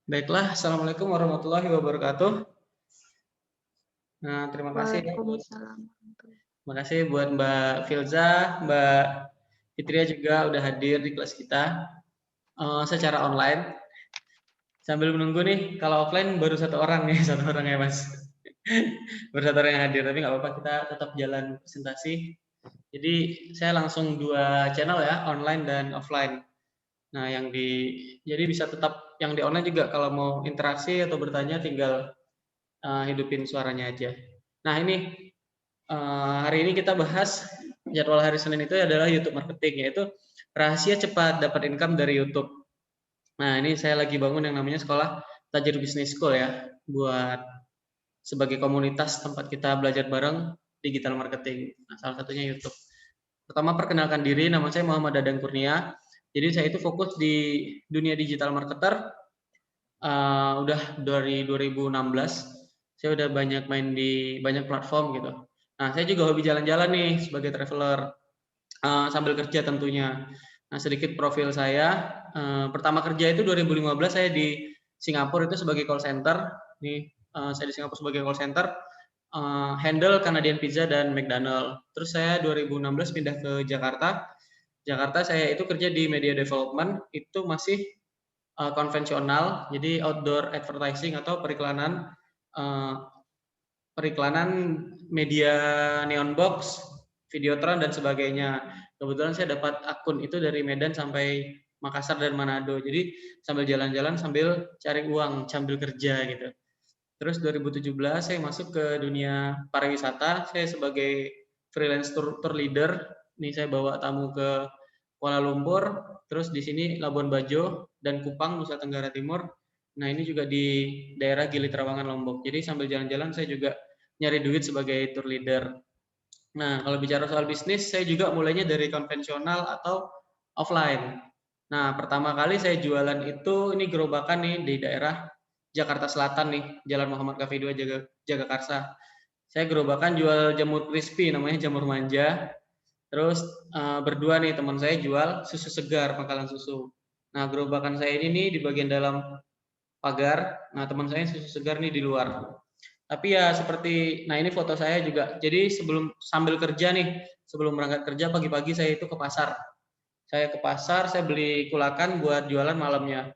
Baiklah, Assalamualaikum warahmatullahi wabarakatuh. Nah, terima kasih ya Waalaikumsalam warahmatullahi. buat Mbak Filza, Mbak Fitria juga udah hadir di kelas kita secara online. Sambil menunggu nih, kalau offline baru satu orang nih, satu orang ya Mas. Baru satu orang yang hadir, tapi nggak apa-apa, kita tetap jalan presentasi. Jadi saya langsung dua channel ya, online dan offline. Nah, jadi bisa tetap yang di online juga kalau mau interaksi atau bertanya tinggal hidupin suaranya aja. Nah, ini hari ini kita bahas jadwal hari Senin itu adalah YouTube marketing, yaitu rahasia cepat dapat income dari YouTube. Nah, ini saya lagi bangun yang namanya sekolah Tajir Business School ya, buat sebagai komunitas tempat kita belajar bareng digital marketing. Nah, salah satunya YouTube. Pertama, perkenalkan diri, nama saya Muhammad Dadang Kurnia. Jadi saya itu fokus di dunia digital marketer udah dari 2016. Saya udah banyak main di banyak platform gitu. Nah, saya juga hobi jalan-jalan nih sebagai traveler sambil kerja tentunya. Nah, sedikit profil saya. Pertama kerja itu 2015 saya di Singapura itu sebagai call center. Nih, saya di Singapura sebagai call center, handle Canadian Pizza dan McDonald. Terus saya 2016 pindah ke Jakarta. Jakarta saya itu kerja di media development, itu masih konvensional, jadi outdoor advertising atau periklanan uh, periklanan media neon box, Videotron dan sebagainya. Kebetulan saya dapat akun itu dari Medan sampai Makassar dan Manado. Jadi sambil jalan-jalan sambil cari uang, sambil kerja gitu. Terus 2017 saya masuk ke dunia pariwisata. Saya sebagai freelance tour leader. Ini saya bawa tamu ke Kuala Lumpur, terus di sini Labuan Bajo dan Kupang, Nusa Tenggara Timur. Nah, ini juga di daerah Gili Trawangan, Lombok. Jadi sambil jalan-jalan saya juga nyari duit sebagai tour leader. Nah, kalau bicara soal bisnis, saya juga mulainya dari konvensional atau offline. Nah, pertama kali saya jualan itu ini gerobakan nih di daerah Jakarta Selatan nih, Jalan Muhammad Kafi 2 Jagakarsa. Saya gerobakan jual jamur crispy namanya jamur manja. Terus berdua nih teman saya jual susu segar, pangkalan susu. Nah, gerobakan saya ini nih di bagian dalam pagar. Nah, teman saya susu segar nih di luar. Tapi ya seperti, nah ini foto saya juga. Jadi sambil kerja nih, sebelum berangkat kerja pagi-pagi saya itu ke pasar. Saya ke pasar, saya beli kulakan buat jualan malamnya.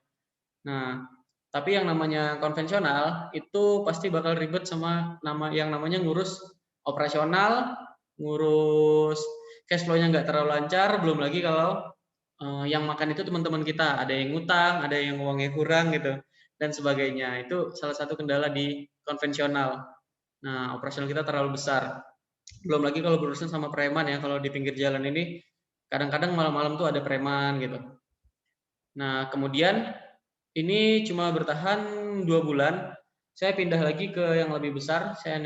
Nah, tapi yang namanya konvensional itu pasti bakal ribet sama yang namanya ngurus operasional, ngurus cash flow-nya nggak terlalu lancar, belum lagi kalau yang makan itu teman-teman kita, ada yang ngutang, ada yang uangnya kurang gitu, dan sebagainya. Itu salah satu kendala di konvensional. Nah, operasional kita terlalu besar. Belum lagi kalau berurusan sama preman ya, kalau di pinggir jalan ini kadang-kadang malam-malam tuh ada preman gitu. Nah, kemudian ini cuma bertahan 2 bulan. Saya pindah lagi ke yang lebih besar. Saya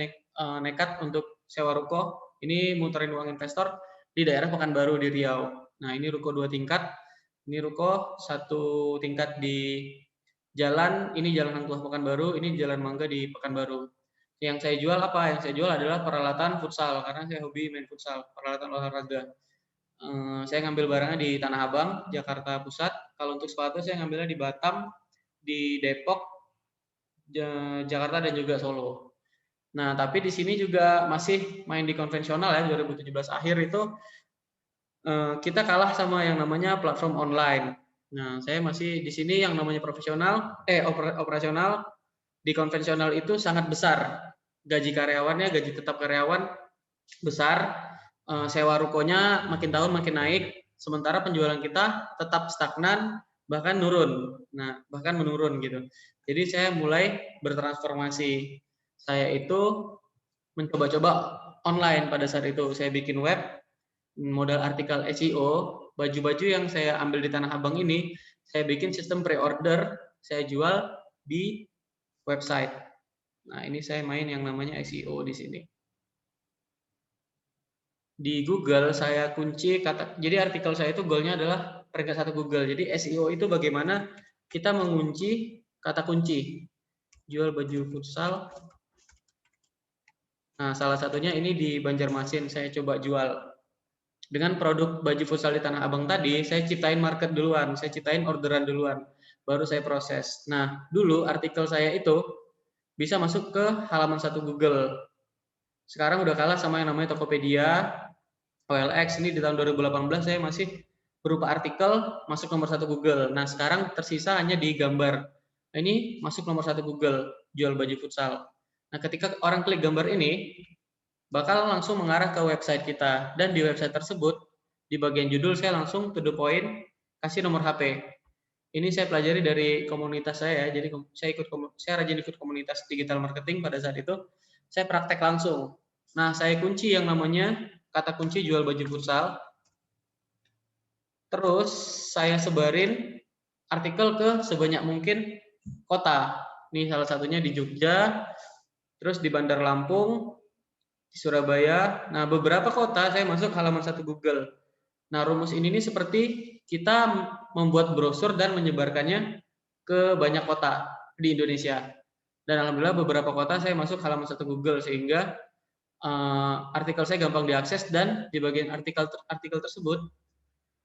nekat untuk sewa ruko. Ini muterin uang investor di daerah Pekanbaru di Riau. Nah, ini ruko 2 tingkat. Ini ruko 1 tingkat di jalan. Ini jalan Hang Tuah Pekanbaru. Ini jalan Mangga di Pekanbaru. Yang saya jual apa? Yang saya jual adalah peralatan futsal karena saya hobi main futsal, peralatan olahraga. Saya ngambil barangnya di Tanah Abang, Jakarta Pusat. Kalau untuk sepatu saya ngambilnya di Batam, di Depok, Jakarta dan juga Solo. Nah, tapi di sini juga masih main di konvensional ya, 2017 akhir itu kita kalah sama yang namanya platform online. Nah, saya masih di sini yang namanya operasional, di konvensional itu sangat besar. Gaji karyawannya, gaji tetap karyawan besar, sewa rukonya makin tahun makin naik, sementara penjualan kita tetap stagnan, bahkan nurun. Nah, bahkan menurun gitu. Jadi saya mulai bertransformasi. Saya itu mencoba-coba online pada saat itu. Saya bikin web, modal artikel SEO, baju-baju yang saya ambil di Tanah Abang ini, saya bikin sistem pre-order, saya jual di website. Nah, ini saya main yang namanya SEO di sini. Di Google saya kunci kata, jadi artikel saya itu goalnya adalah peringkat 1 Google. Jadi SEO itu bagaimana kita mengunci kata kunci. Jual baju futsal. Nah, salah satunya ini di Banjarmasin saya coba jual. Dengan produk baju futsal di Tanah Abang tadi, saya ciptain market duluan, saya ciptain orderan duluan. baru saya proses. Nah, dulu artikel saya itu bisa masuk ke halaman 1 Google. Sekarang udah kalah sama yang namanya Tokopedia, OLX. Ini di tahun 2018 saya masih berupa artikel masuk nomor 1 Google. Nah, sekarang tersisa hanya di gambar. Nah, ini masuk nomor 1 Google, jual baju futsal. Nah, ketika orang klik gambar ini, bakal langsung mengarah ke website kita. Dan di website tersebut, di bagian judul saya langsung to the point, kasih nomor HP. Ini saya pelajari dari komunitas saya, jadi saya rajin ikut komunitas digital marketing pada saat itu. Saya praktek langsung. Nah, saya kunci yang namanya kata kunci jual baju futsal. Terus saya sebarin artikel ke sebanyak mungkin kota. Ini salah satunya di Jogja, terus di Bandar Lampung, di Surabaya. Nah, beberapa kota saya masuk halaman 1 Google. Nah, rumus ini nih seperti kita membuat brosur dan menyebarkannya ke banyak kota di Indonesia. Dan alhamdulillah beberapa kota saya masuk halaman 1 Google sehingga artikel saya gampang diakses, dan di bagian artikel tersebut,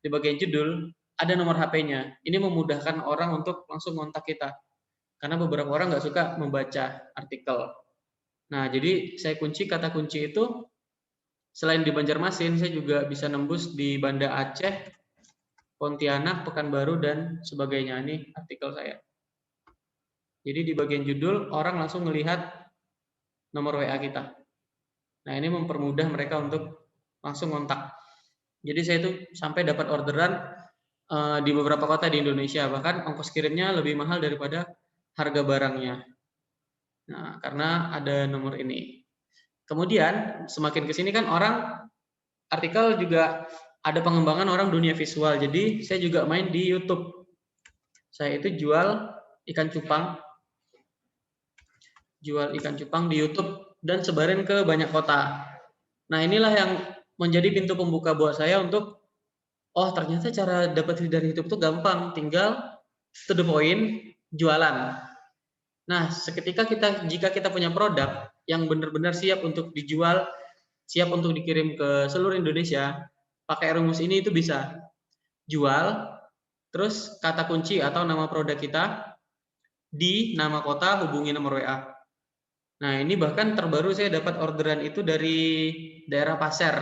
di bagian judul ada nomor HP-nya. Ini memudahkan orang untuk langsung kontak kita. Karena beberapa orang nggak suka membaca artikel. Nah, jadi saya kunci kata kunci itu selain di Banjarmasin, saya juga bisa nembus di Banda Aceh, Pontianak, Pekanbaru, dan sebagainya. Ini artikel saya. Jadi di bagian judul, orang langsung melihat nomor WA kita. Nah, ini mempermudah mereka untuk langsung kontak. Jadi saya itu sampai dapat orderan di beberapa kota di Indonesia. Bahkan ongkos kirimnya lebih mahal daripada harga barangnya. Nah, karena ada nomor ini. Kemudian, semakin ke sini kan orang, artikel juga ada pengembangan orang dunia visual. Jadi saya juga main di YouTube. Saya itu jual ikan cupang di YouTube dan sebarin ke banyak kota. Nah, inilah yang menjadi pintu pembuka buat saya untuk, oh ternyata cara dapat dari YouTube itu gampang, tinggal to the point, jualan. Nah, jika kita punya produk yang benar-benar siap untuk dijual, siap untuk dikirim ke seluruh Indonesia, pakai rumus ini itu bisa jual, terus kata kunci atau nama produk kita, di nama kota, hubungi nomor WA. Nah, ini bahkan terbaru saya dapat orderan itu dari daerah Pasir,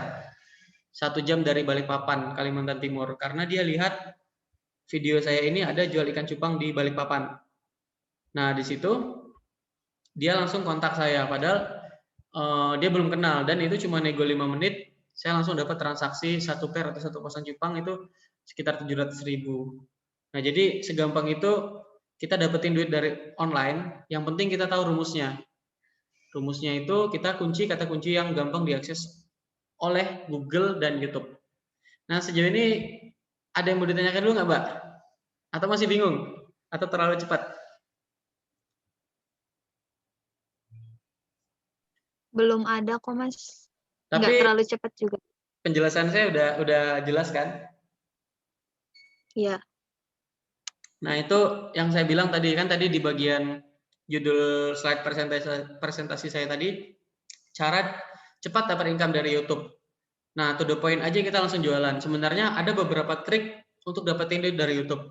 1 jam dari Balikpapan, Kalimantan Timur, karena dia lihat video saya ini ada jual ikan cupang di Balikpapan. Nah, di situ dia langsung kontak saya, padahal dia belum kenal, dan itu cuma nego 5 menit, saya langsung dapat transaksi 1 pair atau 1 pasang cupang itu sekitar 700.000. Nah, jadi segampang itu kita dapetin duit dari online, yang penting kita tahu rumusnya. Rumusnya itu kita kunci kata kunci yang gampang diakses oleh Google dan YouTube. Nah, sejauh ini ada yang mau ditanyakan dulu nggak, Mbak? Atau masih bingung? Atau terlalu cepat? Belum ada kok, Mas. Nggak Tapi terlalu cepat juga. penjelasan saya udah jelas kan? Iya. Nah, itu yang saya bilang tadi kan, tadi di bagian judul slide presentasi saya tadi, cara cepat dapat income dari YouTube. Nah, to the point aja kita langsung jualan. Sebenarnya ada beberapa trik untuk dapetin duit dari YouTube.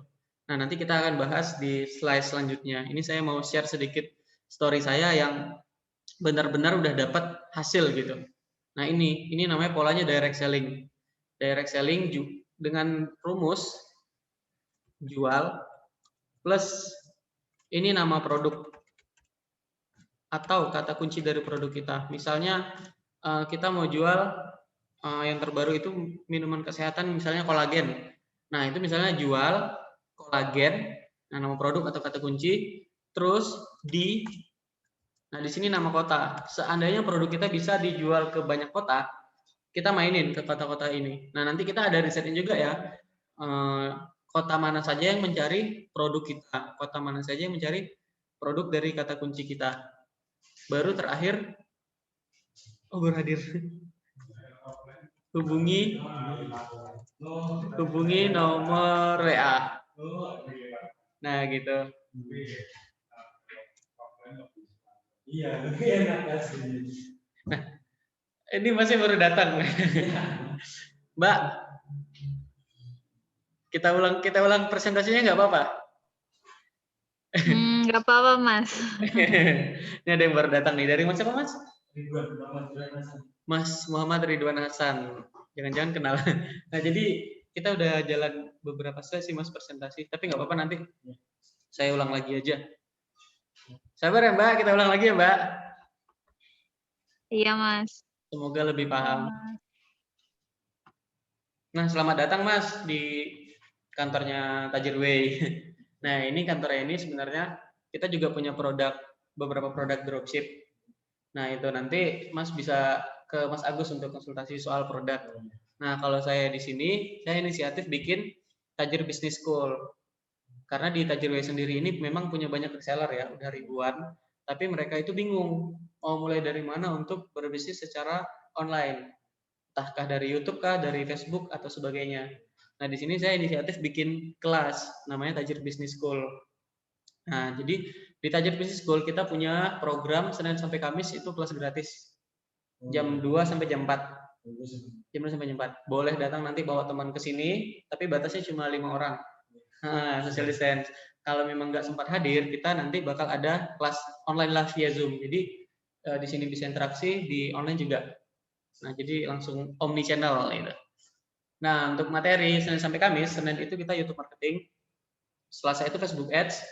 Nah, nanti kita akan bahas di slide selanjutnya. Ini saya mau share sedikit story saya yang benar-benar udah dapat hasil gitu. Nah, ini namanya polanya direct selling. Direct selling dengan rumus jual plus ini nama produk atau kata kunci dari produk kita. Misalnya kita mau jual yang terbaru itu minuman kesehatan, misalnya kolagen. Nah, itu misalnya jual kolagen, nah nama produk atau kata kunci, terus nah di sini nama kota. Seandainya produk kita bisa dijual ke banyak kota, kita mainin ke kota-kota ini. Nah, nanti kita ada risetnya juga ya. Kota mana saja yang mencari produk kita, kota mana saja yang mencari produk dari kata kunci kita. Baru terakhir, baru hadir. Hubungi nomor WA. Nah, gitu. Nah, ini masih baru datang. Mbak, kita ulang presentasinya nggak apa-apa? Nggak apa-apa, Mas. Ini ada yang baru datang nih. Dari Mas siapa, Mas? Mas Muhammad Ridwan Hasan. Jangan-jangan kenal. Nah, jadi kita udah jalan beberapa sesi Mas presentasi, tapi nggak apa-apa nanti saya ulang lagi aja. Sabar ya Mbak, kita ulang lagi ya Mbak. Iya, Mas. Semoga lebih paham. Nah, selamat datang Mas di kantornya Tajir Way. Nah, ini kantornya ini sebenarnya kita juga punya beberapa produk dropship. Nah, itu nanti Mas bisa ke Mas Agus untuk konsultasi soal produk. Nah, kalau saya di sini, saya inisiatif bikin Tajir Business School. Karena di Tajir Way sendiri ini memang punya banyak reseller ya, udah ribuan. Tapi mereka itu bingung mau mulai dari mana untuk berbisnis secara online. Entahkah dari YouTube kah, dari Facebook atau sebagainya. Nah, di sini saya inisiatif bikin kelas namanya Tajir Business School. Nah, jadi di Tajir Business School kita punya program Senin sampai Kamis itu kelas gratis. Jam 2 sampai jam 4. Jam 2 sampai jam 4. Boleh datang nanti bawa teman ke sini, tapi batasnya cuma 5 orang. Nah, social distance. Kalau memang nggak sempat hadir, kita nanti bakal ada kelas online live via Zoom. Jadi di sini bisa interaksi, di online juga. Nah, jadi langsung omni channel gitu. Nah, untuk materi Senin sampai Kamis, Senin itu kita YouTube marketing, Selasa itu Facebook Ads,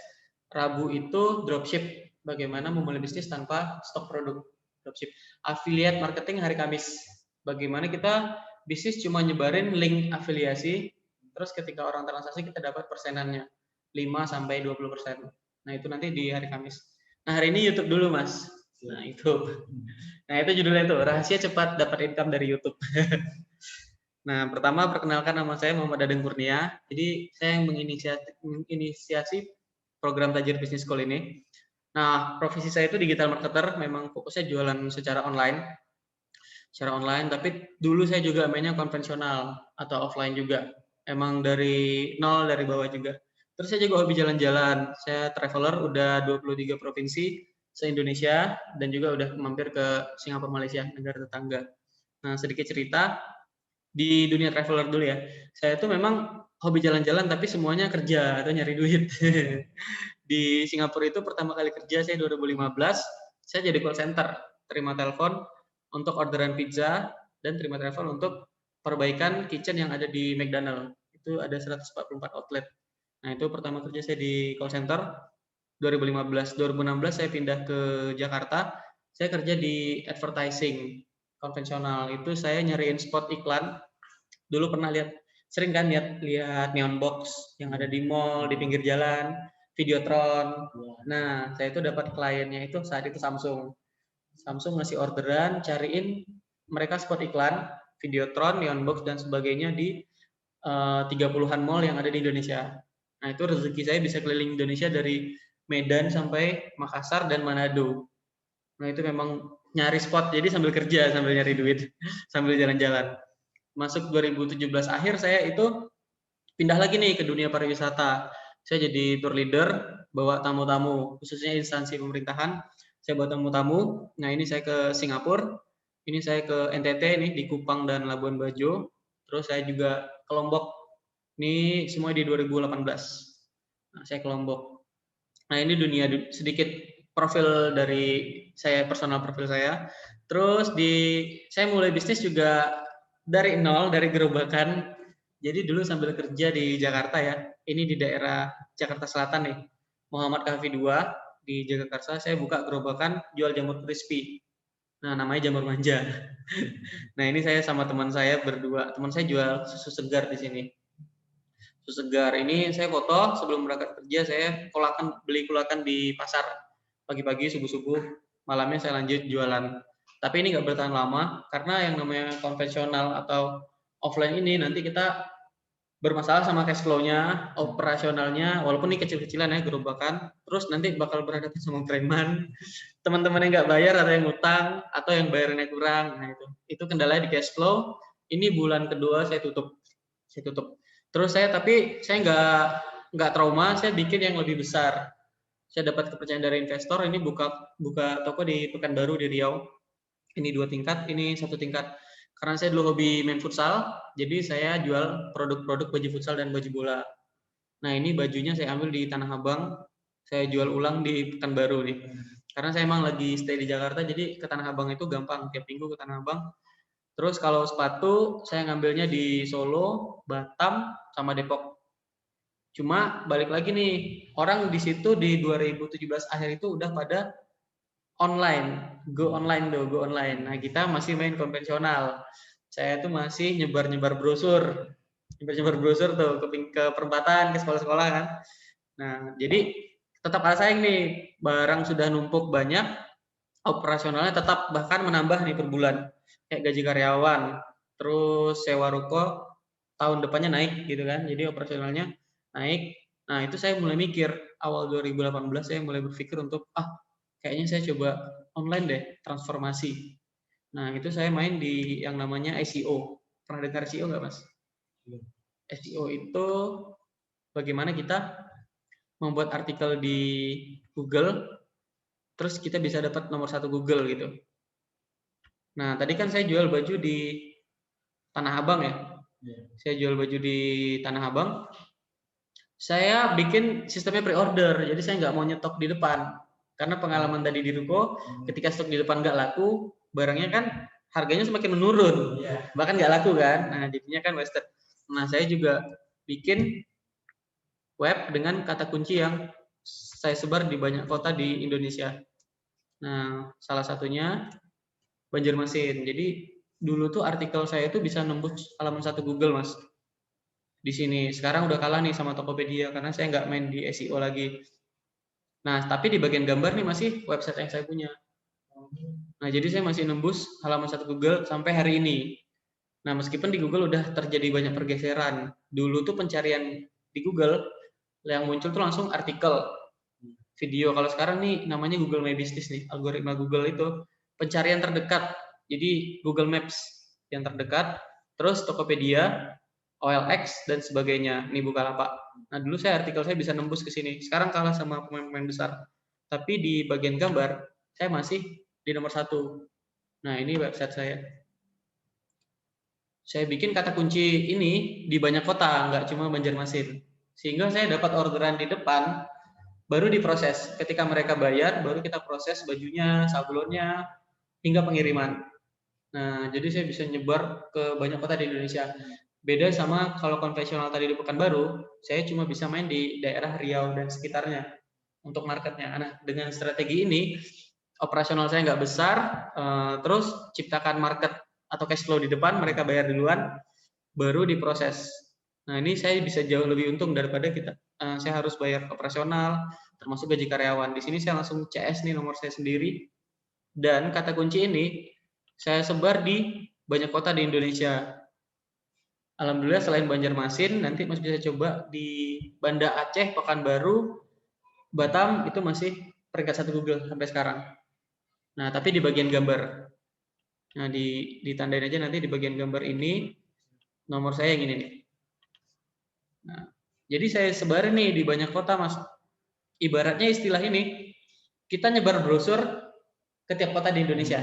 Rabu itu dropship, bagaimana memulai bisnis tanpa stok produk. Dropship. Affiliate marketing hari Kamis, bagaimana kita bisnis cuma nyebarin link afiliasi, terus ketika orang transaksi kita dapat persenannya 5 sampai 20%. Nah, itu nanti di hari Kamis. Nah, hari ini YouTube dulu, Mas. Nah, itu. Nah, itu judulnya itu, rahasia cepat dapat income dari YouTube. Nah, pertama perkenalkan nama saya Muhammad Dadeng Kurnia. Jadi, saya yang menginisiasi program Tajir Business School ini. Nah, profesi saya itu digital marketer, memang fokusnya jualan secara online. Secara online, tapi dulu saya juga mainnya konvensional atau offline juga. Emang dari nol, dari bawah juga. Terus saya juga hobi jalan-jalan. Saya traveler udah 23 provinsi se-Indonesia dan juga udah mampir ke Singapura, Malaysia, negara tetangga. Nah, sedikit cerita di dunia traveler dulu ya. Saya tuh memang hobi jalan-jalan tapi semuanya kerja atau nyari duit. Di Singapura itu pertama kali kerja saya 2015, saya jadi call center, terima telepon untuk orderan pizza dan terima telepon untuk perbaikan kitchen yang ada di McDonald. Itu ada 144 outlet. Nah, itu pertama kerja saya di call center 2015. 2016 saya pindah ke Jakarta. Saya kerja di advertising konvensional. Itu saya nyariin spot iklan. Dulu pernah sering kan lihat neon box yang ada di mall, di pinggir jalan, Videotron. Nah, saya itu dapat kliennya itu saat itu Samsung. Samsung ngasih orderan, cariin mereka spot iklan, Videotron, neon box dan sebagainya di 30-an mall yang ada di Indonesia. Nah, itu rezeki saya bisa keliling Indonesia dari Medan sampai Makassar dan Manado. Nah, itu memang nyari spot, jadi sambil kerja, sambil nyari duit, sambil jalan-jalan. Masuk 2017 akhir saya itu pindah lagi nih ke dunia pariwisata. Saya jadi tour leader, bawa tamu-tamu, khususnya instansi pemerintahan. Saya bawa tamu-tamu. Nah, ini saya ke Singapura, ini saya ke NTT nih di Kupang dan Labuan Bajo. Terus saya juga ke Lombok. Ini semua di 2018. Nah, saya ke Lombok. Nah, ini dunia sedikit profil dari saya, personal profil saya. Terus saya mulai bisnis juga dari nol, dari gerobakan. Jadi dulu sambil kerja di Jakarta ya, ini di daerah Jakarta Selatan nih, Muhammad Kahfi 2 di Jagakarsa, saya buka gerobakan jual jamur crispy. Nah, namanya jamur manja. Nah, ini saya sama teman saya berdua. Teman saya jual susu segar di sini. Susu segar ini saya foto sebelum berangkat kerja, saya beli kulakan di pasar. Pagi-pagi subuh-subuh, malamnya saya lanjut jualan. Tapi ini nggak bertahan lama karena yang namanya konvensional atau offline ini nanti kita bermasalah sama cash flow-nya, operasionalnya, walaupun ini kecil-kecilan ya gerobakan, terus nanti bakal berhadapan sama preman, teman-teman yang nggak bayar atau yang utang atau yang bayarnya kurang. Nah, itu kendalanya di cash flow. Ini bulan kedua saya tutup. Terus tapi saya nggak trauma, saya bikin yang lebih besar. Saya dapat kepercayaan dari investor, ini buka toko di Pekanbaru di Riau. Ini 2 tingkat, ini 1 tingkat. Karena saya dulu hobi main futsal, jadi saya jual produk-produk baju futsal dan baju bola. Nah, ini bajunya saya ambil di Tanah Abang. Saya jual ulang di Pekanbaru nih. Karena saya emang lagi stay di Jakarta, jadi ke Tanah Abang itu gampang, tiap minggu ke Tanah Abang. Terus kalau sepatu, saya ngambilnya di Solo, Batam, sama Depok. Cuma balik lagi nih, orang di situ di 2017 akhir itu udah pada online, go online do, go online. Nah, kita masih main konvensional. Saya tuh masih nyebar-nyebar brosur. Nyebar-nyebar brosur tuh ke perempatan, ke sekolah-sekolah kan. Nah, jadi tetap ada saing nih, barang sudah numpuk banyak, operasionalnya tetap bahkan menambah nih per bulan. Kayak gaji karyawan, terus sewa ruko tahun depannya naik gitu kan. Jadi operasionalnya naik. Nah, itu saya mulai mikir awal 2018 saya mulai berpikir untuk kayaknya saya coba online deh, transformasi. Nah, itu saya main di yang namanya SEO. Pernah dengar SEO nggak, Mas? SEO itu bagaimana kita membuat artikel di Google, terus kita bisa dapat nomor 1 Google gitu. Nah, tadi kan saya jual baju di Tanah Abang ya. Saya jual baju di Tanah Abang. Saya bikin sistemnya pre-order, jadi saya nggak mau nyetok di depan. Karena pengalaman tadi di ruko, ketika stok di depan nggak laku, barangnya kan harganya semakin menurun. Bahkan nggak laku kan. Nah, jadinya kan wasted. Nah, saya juga bikin web dengan kata kunci yang saya sebar di banyak kota di Indonesia. Nah, salah satunya Banjarmasin. Jadi dulu tuh artikel saya itu bisa nembus halaman 1 Google, Mas. Di sini. Sekarang udah kalah nih sama Tokopedia karena saya nggak main di SEO lagi. Nah, tapi di bagian gambar nih masih website yang saya punya. Nah, jadi saya masih nembus halaman 1 Google sampai hari ini. Nah, meskipun di Google udah terjadi banyak pergeseran. Dulu tuh pencarian di Google yang muncul tuh langsung artikel, video. Kalau sekarang nih namanya Google My Business nih, algoritma Google itu pencarian terdekat. Jadi Google Maps yang terdekat, terus Tokopedia, OLX dan sebagainya. Ini Bukalapak. Nah, dulu artikel saya bisa nembus ke sini. Sekarang kalah sama pemain-pemain besar. Tapi di bagian gambar saya masih di nomor 1. Nah, ini website saya. Saya bikin kata kunci ini di banyak kota, nggak cuma Banjarmasin. Sehingga saya dapat orderan di depan, baru diproses. Ketika mereka bayar, baru kita proses bajunya, sablonnya, hingga pengiriman. Nah, jadi saya bisa nyebar ke banyak kota di Indonesia. Beda sama kalau konvensional tadi di Pekanbaru, saya cuma bisa main di daerah Riau dan sekitarnya untuk marketnya. Nah, dengan strategi ini, operasional saya nggak besar, terus ciptakan market atau cash flow di depan, mereka bayar duluan, baru diproses. Nah, ini saya bisa jauh lebih untung daripada saya harus bayar operasional, termasuk gaji karyawan. Di sini saya langsung CS nih nomor saya sendiri, dan kata kunci ini saya sebar di banyak kota di Indonesia. Alhamdulillah selain Banjarmasin, nanti Mas bisa coba di Banda Aceh, Pekanbaru, Batam itu masih peringkat 1 Google sampai sekarang. Nah, tapi di bagian gambar. Nah, ditandain aja nanti di bagian gambar ini nomor saya yang ini nih. Nah, jadi saya sebar nih di banyak kota, Mas. Ibaratnya istilah ini, kita nyebar brosur ke tiap kota di Indonesia.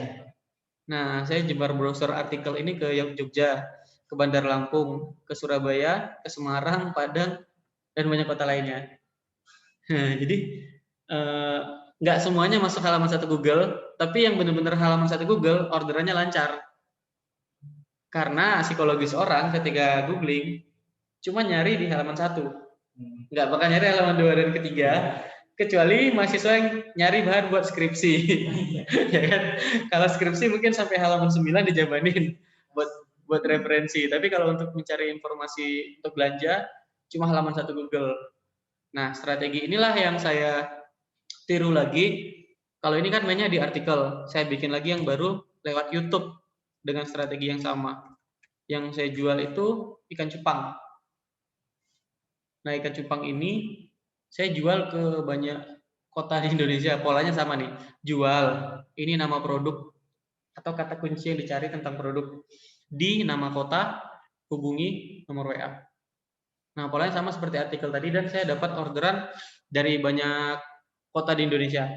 Nah, saya nyebar brosur artikel ini ke Jogja, ke Bandar Lampung, ke Surabaya, ke Semarang, Padang, dan banyak kota lainnya. Nah, jadi nggak semuanya masuk halaman 1 Google, tapi yang benar-benar halaman 1 Google orderannya lancar. Karena psikologis orang ketika googling cuma nyari di halaman 1. Nggak bakal nyari halaman 2 dan ketiga, kecuali mahasiswa yang nyari bahan buat skripsi. Ya kan? Kalau skripsi mungkin sampai halaman 9 dijabanin buat referensi. Tapi kalau untuk mencari informasi untuk belanja, cuma halaman 1 Google. Nah, strategi inilah yang saya tiru lagi. Kalau ini kan mainnya di artikel, saya bikin lagi yang baru lewat YouTube dengan strategi yang sama. Yang saya jual itu ikan cupang. Nah, ikan cupang ini saya jual ke banyak kota di Indonesia. Polanya sama nih, jual. Ini nama produk atau kata kunci yang dicari tentang produk. Di nama kota, hubungi nomor WA. Nah, polanya sama seperti artikel tadi dan saya dapat orderan dari banyak kota di Indonesia.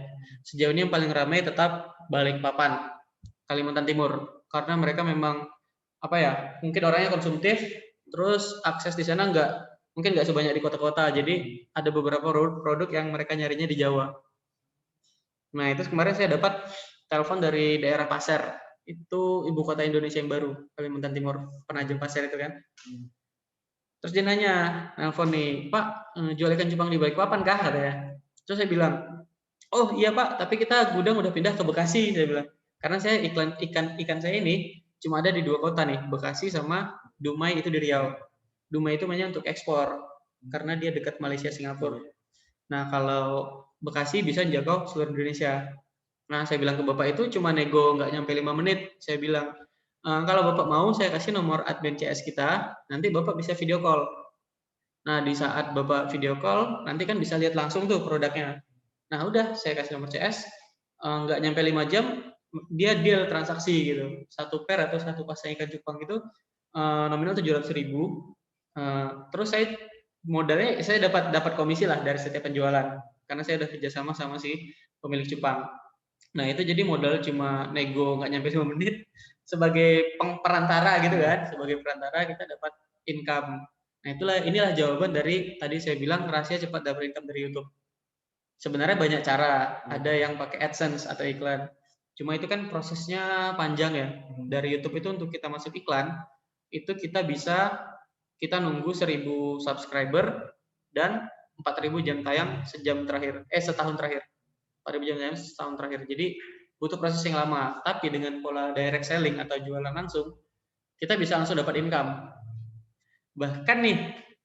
Sejauh ini yang paling ramai tetap Balikpapan, Kalimantan Timur, karena mereka memang mungkin orangnya konsumtif, terus akses di sana mungkin nggak sebanyak di kota-kota. Jadi ada beberapa produk yang mereka nyarinya di Jawa. Nah, itu kemarin saya dapat telepon dari daerah Pasir. Itu ibu kota Indonesia yang baru, Kalimantan Timur, Penajam Pasir itu kan. Terus dia nanya, nelfon nih, Pak, jual ikan cupang di Balikpapan kah? Katanya. Terus saya bilang, oh iya Pak, tapi kita gudang udah pindah ke Bekasi, saya bilang. Karena saya ikan saya ini cuma ada di 2 kota nih, Bekasi sama Dumai itu di Riau. Dumai itu namanya untuk ekspor, karena dia dekat Malaysia, Singapura. Nah, kalau Bekasi bisa menjangkau seluruh Indonesia. Nah, saya bilang ke Bapak itu cuma nego nggak nyampe 5 menit. Saya bilang, kalau Bapak mau saya kasih nomor admin CS kita, nanti Bapak bisa video call. Nah, di saat Bapak video call, nanti kan bisa lihat langsung tuh produknya. Nah, udah saya kasih nomor CS, nggak nyampe 5 jam, dia deal transaksi gitu. 1 pair atau 1 pasang ikan cupang itu nominal 700.000. Terus saya modalnya saya dapat komisi lah dari setiap penjualan karena saya udah kerjasama sama si pemilik cupang. Nah, itu jadi modal cuma nego nggak nyampe 5 menit sebagai perantara gitu kan, sebagai perantara kita dapat income. Nah, inilah jawaban dari tadi saya bilang rahasia cepat dapat income dari YouTube. Sebenarnya banyak cara, ada yang pakai AdSense atau iklan. Cuma itu kan prosesnya panjang ya. Dari YouTube itu untuk kita masuk iklan, itu kita nunggu 1.000 subscriber dan 4.000 jam tayang setahun terakhir. 4.000 jam tayang setahun terakhir. Jadi butuh proses yang lama. Tapi dengan pola direct selling atau jualan langsung, kita bisa langsung dapat income. Bahkan nih,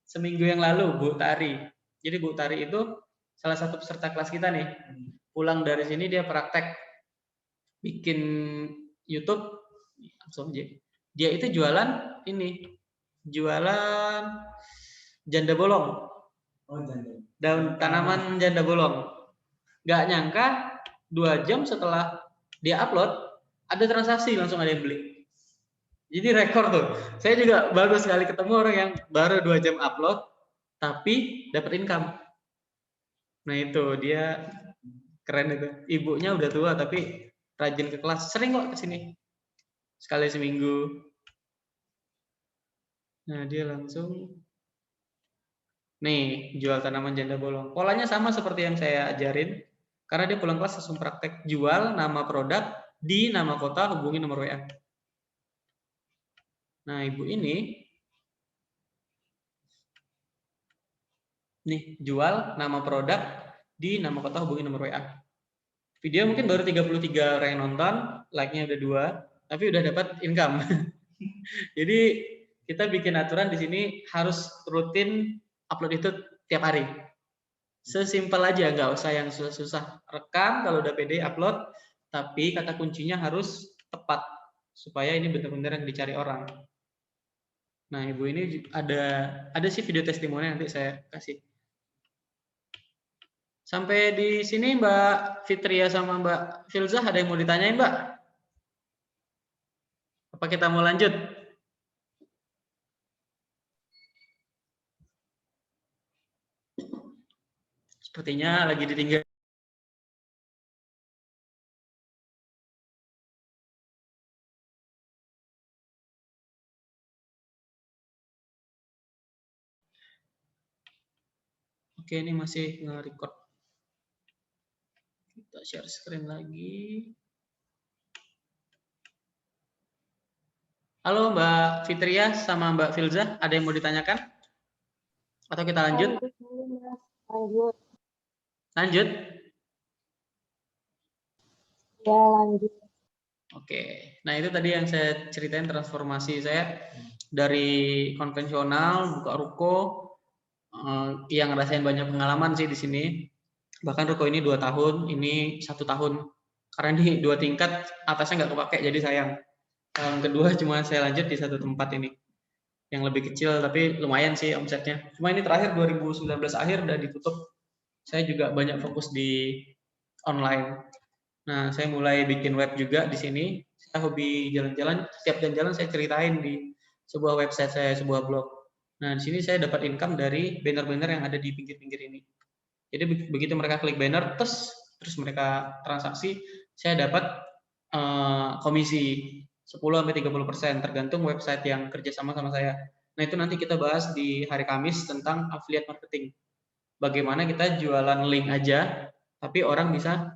seminggu yang lalu Bu Tari. Jadi Bu Tari itu salah satu peserta kelas kita nih. Pulang dari sini dia praktek bikin YouTube langsung aja. Dia itu jualan janda bolong. Daun tanaman janda bolong. Gak nyangka 2 jam setelah dia upload ada transaksi, langsung ada yang beli. Jadi rekor tuh. Saya juga bagus sekali ketemu orang yang baru 2 jam upload tapi dapat income. Nah, itu dia keren itu. Ibunya udah tua tapi rajin ke kelas, sering kok kesini. Sekali seminggu. Nah, dia langsung nih jual tanaman janda bolong. Polanya sama seperti yang saya ajarin. Karena dia pulang kelas langsung praktek jual nama produk di nama kota, hubungi nomor WA. Nah, ibu ini nih jual nama produk di nama kota, hubungi nomor WA. Video mungkin baru 33 orang yang nonton, like-nya udah 2, tapi udah dapat income. Jadi kita bikin aturan di sini harus rutin upload itu tiap hari. Sesimpel aja, nggak usah yang susah-susah. Rekam kalau udah pede upload, tapi kata kuncinya harus tepat supaya ini benar-benar yang dicari orang. Nah, ibu ini ada sih video testimoni nanti saya kasih. Sampai di sini Mbak Fitria sama Mbak Filzah ada yang mau ditanyain, Mbak? Apa kita mau lanjut? Sepertinya lagi ditinggal. Oke, ini masih nge-record. Kita share screen lagi. Halo Mbak Fitria sama Mbak Filzah, ada yang mau ditanyakan? Atau kita lanjut? Lanjut. Lanjut? Ya, lanjut. Oke, nah itu tadi yang saya ceritain transformasi saya dari konvensional, buka ruko, yang ngerasain banyak pengalaman sih di sini. Bahkan ruko ini 2 tahun, ini 1 tahun. Karena di 2 tingkat, atasnya nggak kepake, jadi sayang. Tahun kedua cuma saya lanjut di 1 tempat ini. Yang lebih kecil, tapi lumayan sih omsetnya. Cuma ini terakhir 2019 akhir udah ditutup. Saya juga banyak fokus di online. Nah, saya mulai bikin web juga di sini. Saya hobi jalan-jalan. Setiap jalan-jalan saya ceritain di sebuah website saya, sebuah blog. Nah, di sini saya dapat income dari banner-banner yang ada di pinggir-pinggir ini. Jadi begitu mereka klik banner, terus mereka transaksi, saya dapat komisi 10-30% tergantung website yang kerjasama sama saya. Nah, itu nanti kita bahas di hari Kamis tentang affiliate marketing. Bagaimana kita jualan link aja, tapi orang bisa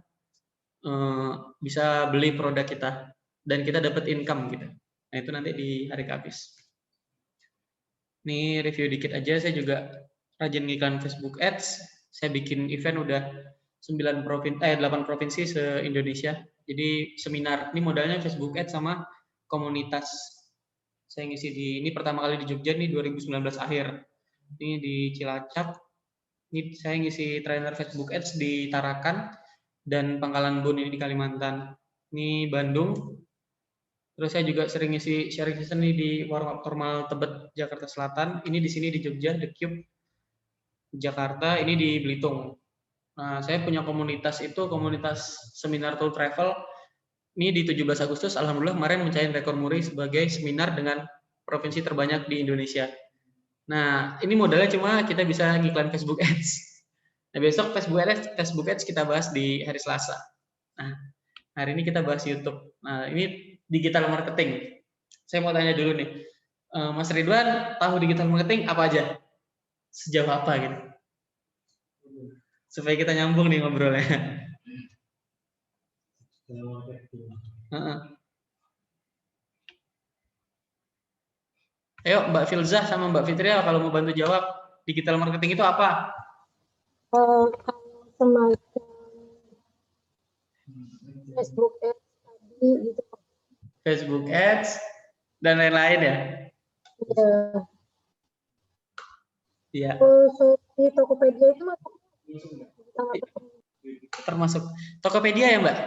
beli produk kita dan kita dapat income gitu. Nah, itu nanti di hari Kamis. Ini review dikit aja, saya juga rajin ngiklan Facebook Ads. Saya bikin event udah 8 provinsi se-Indonesia. Jadi seminar, ini modalnya Facebook Ads sama komunitas. Saya ngisi ini pertama kali di Jogja nih 2019 akhir. Ini di Cilacap. Ini saya ngisi trainer Facebook Ads di Tarakan dan Pangkalan Bun ini di Kalimantan. Ini Bandung. Terus saya juga sering ngisi sharing session nih di Warung Abnormal Tebet, Jakarta Selatan. Ini di sini di Jogja, The Cube, Jakarta. Ini di Belitung. Nah, saya punya komunitas itu, komunitas seminar tour travel. Ini di 17 Agustus, alhamdulillah kemarin mencapai rekor muri sebagai seminar dengan provinsi terbanyak di Indonesia. Nah, ini modalnya cuma kita bisa ngiklan Facebook Ads. Nah, besok Facebook Ads kita bahas di hari Selasa. Nah, hari ini kita bahas YouTube. Nah, ini digital marketing. Saya mau tanya dulu nih, Mas Ridwan tahu digital marketing apa aja? Sejauh apa gitu? Supaya kita nyambung nih ngobrolnya. Ayo Mbak Filzah sama Mbak Fitria kalau mau bantu jawab, digital marketing itu apa? Kalau semacam Facebook Ads tadi gitu. Facebook Ads dan lain-lain ya? Iya. Di Tokopedia itu termasuk Tokopedia ya Mbak?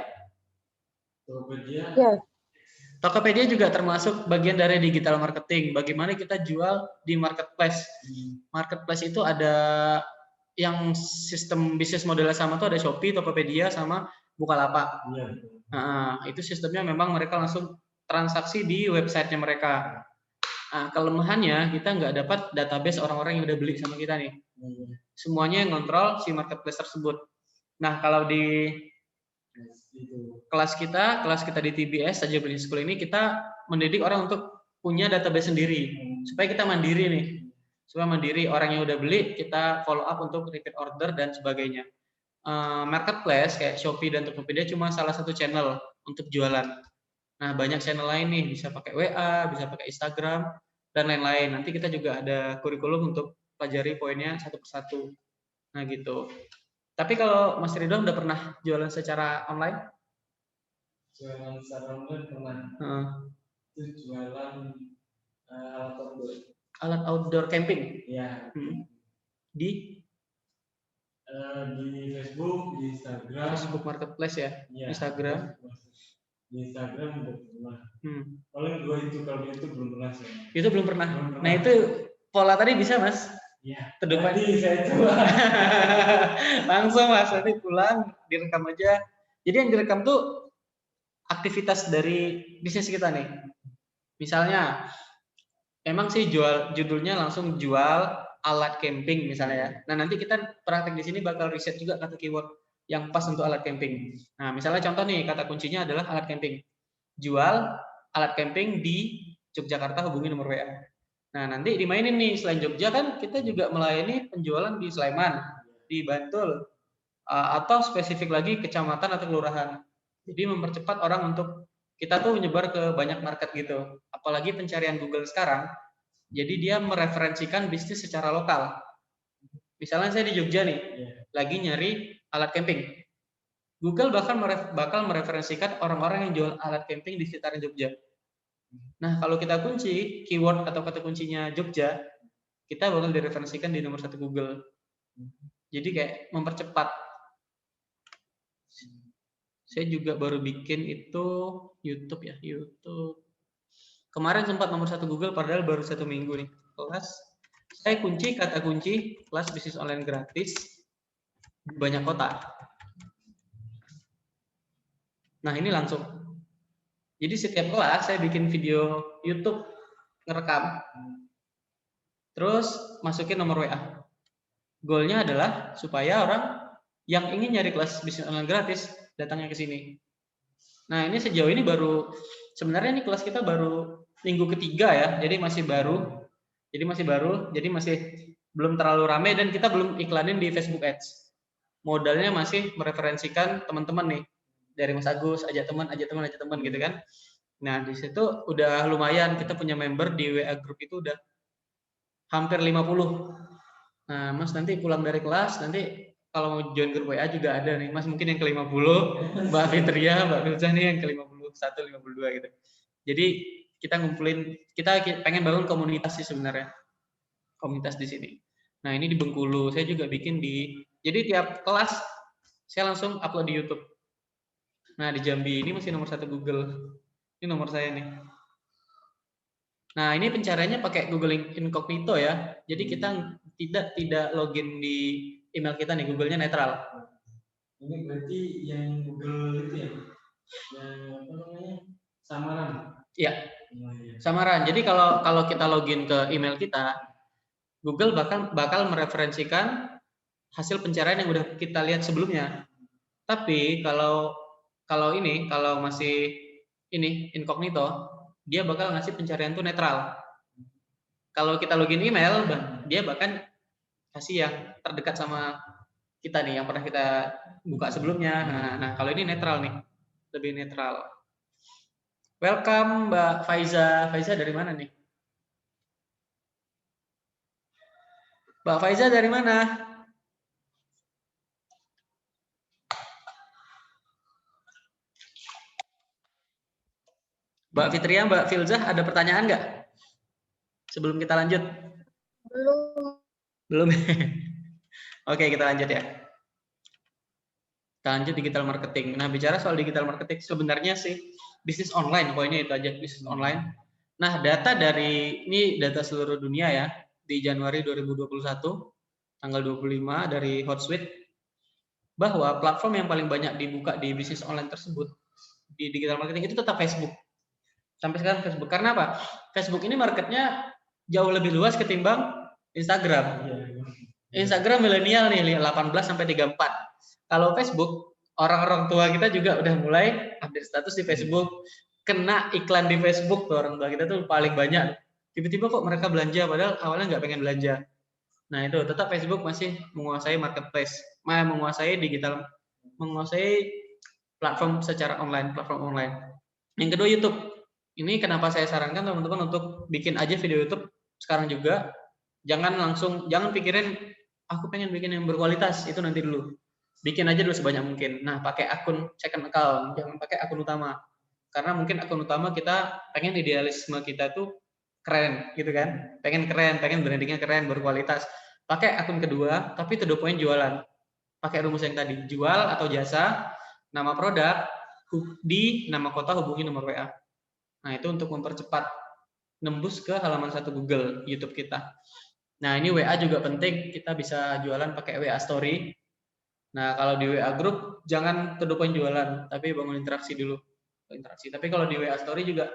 Tokopedia. Ya. Tokopedia juga termasuk bagian dari digital marketing. Bagaimana kita jual di marketplace. Marketplace itu ada yang sistem bisnis modelnya sama tuh ada Shopee, Tokopedia, sama Bukalapak. Iya. Nah, itu sistemnya memang mereka langsung transaksi di websitenya mereka. Nah, kelemahannya kita nggak dapat database orang-orang yang udah beli sama kita nih. Semuanya yang ngontrol si marketplace tersebut. Nah, kalau di kelas kita di TBS Saja Business School ini kita mendidik orang untuk punya database sendiri supaya kita mandiri nih. Supaya mandiri, orang yang udah beli kita follow up untuk repeat order dan sebagainya. Marketplace kayak Shopee dan Tokopedia cuma salah satu channel untuk jualan. Nah, banyak channel lain nih, bisa pakai WA, bisa pakai Instagram dan lain-lain. Nanti kita juga ada kurikulum untuk pelajari poinnya satu persatu. Nah, gitu. Tapi kalau Mas Ridwan udah pernah jualan secara online? Jualan secara online pernah. Itu jualan alat outdoor camping. Iya. Di Facebook, di Instagram. Facebook Marketplace ya? Ya. Instagram. Di Instagram udah pernah. Paling gua itu kalau itu belum pernah sih. Itu belum pernah. Nah, itu pola tadi bisa Mas? Iya. Terdepan. Tadi saya coba. Langsung Mas, nanti pulang direkam aja. Jadi yang direkam tuh aktivitas dari bisnis kita nih. Misalnya, emang sih judulnya langsung jual alat camping misalnya ya. Nah, nanti kita praktek di sini bakal riset juga kata keyword yang pas untuk alat camping. Nah, misalnya contoh nih, kata kuncinya adalah alat camping. Jual alat camping di Yogyakarta, hubungi nomor WA. Nah, nanti dimainin nih, selain Jogja kan kita juga melayani penjualan di Sleman, di Bantul, atau spesifik lagi kecamatan atau kelurahan. Jadi mempercepat orang untuk kita tuh menyebar ke banyak market gitu. Apalagi pencarian Google sekarang, jadi dia mereferensikan bisnis secara lokal. Misalnya saya di Jogja nih, lagi nyari alat camping. Google bakal mereferensikan orang-orang yang jual alat camping di sekitaran Jogja. Nah, kalau kita kunci keyword atau kata kuncinya Jogja, kita bakal direferensikan di nomor 1 Google. Jadi kayak mempercepat. Saya juga baru bikin itu YouTube ya, YouTube. Kemarin sempat nomor 1 Google, padahal baru 1 minggu nih. Kelas, saya kunci kata kunci kelas bisnis online gratis di banyak kota. Nah, ini langsung. Jadi setiap kelas saya bikin video YouTube, ngerekam, terus masukin nomor WA. Goalnya adalah supaya orang yang ingin nyari kelas bisnis online gratis datangnya ke sini. Nah, ini sejauh ini baru, sebenarnya ini kelas kita baru minggu ketiga ya, jadi masih baru. Jadi masih baru, jadi masih belum terlalu ramai dan kita belum iklanin di Facebook Ads. Modalnya masih mereferensikan teman-teman nih. Dari Mas Agus, ajak teman gitu kan. Nah, di situ udah lumayan, kita punya member di WA group itu udah hampir 50. Nah, Mas nanti pulang dari kelas, nanti kalau mau join grup WA juga ada nih. Mas mungkin yang ke-50, Mbak Fitria, Mbak Filza nih yang ke-51, 52 gitu. Jadi kita ngumpulin, kita pengen bangun komunitas sih sebenarnya. Komunitas di sini. Nah, ini di Bengkulu, saya juga bikin jadi tiap kelas saya langsung upload di YouTube. Nah, di Jambi ini masih nomor 1 Google. Ini nomor saya nih. Nah, ini pencariannya pakai Google Incognito ya. Jadi kita tidak login di email kita nih, Google-nya netral. Ini berarti yang Google itu ya? Yang apa namanya? Samaran. Iya. Samaran. Jadi kalau kita login ke email kita, Google bakal mereferensikan hasil pencarian yang udah kita lihat sebelumnya. Tapi kalau masih ini incognito, dia bakal ngasih pencarian tuh netral. Kalau kita login email, dia bahkan kasih yang terdekat sama kita nih, yang pernah kita buka sebelumnya. Nah, kalau ini netral nih, lebih netral. Welcome Mbak Faiza. Faiza dari mana nih? Mbak Faiza dari mana? Mbak Fitria, Mbak Filzah, ada pertanyaan nggak? Sebelum kita lanjut. Belum. Oke, kita lanjut ya. Kita lanjut digital marketing. Nah, bicara soal digital marketing, sebenarnya sih bisnis online, poinnya itu aja, bisnis online. Nah, data seluruh dunia ya, di Januari 2021, tanggal 25 dari Hotsuite, bahwa platform yang paling banyak dibuka di bisnis online tersebut, di digital marketing itu tetap Facebook. Sampai sekarang Facebook. Karena apa? Facebook ini marketnya jauh lebih luas ketimbang Instagram. Instagram milenial nih, 18 sampai 34. Kalau Facebook, orang-orang tua kita juga udah mulai update status di Facebook, kena iklan di Facebook tuh orang tua kita tuh paling banyak. Tiba-tiba kok mereka belanja padahal awalnya nggak pengen belanja. Nah, itu tetap Facebook masih menguasai marketplace, menguasai platform secara online, platform online. Yang kedua YouTube. Ini kenapa saya sarankan teman-teman untuk bikin aja video YouTube sekarang juga. Jangan pikirin aku pengen bikin yang berkualitas, itu nanti dulu. Bikin aja dulu sebanyak mungkin. Nah, pakai akun second account, jangan pakai akun utama. Karena mungkin akun utama kita pengen idealisme kita tuh keren gitu kan. Pengen keren, pengen brandingnya keren, berkualitas. Pakai akun kedua, tapi to the point jualan. Pakai rumus yang tadi, jual atau jasa, nama produk, di nama kota hubungi nomor WA. Nah, itu untuk mempercepat nembus ke halaman 1 Google YouTube kita. Nah, ini WA juga penting, kita bisa jualan pakai WA Story. Nah, kalau di WA Group jangan to the point jualan, tapi bangun interaksi dulu. Tapi kalau di WA Story juga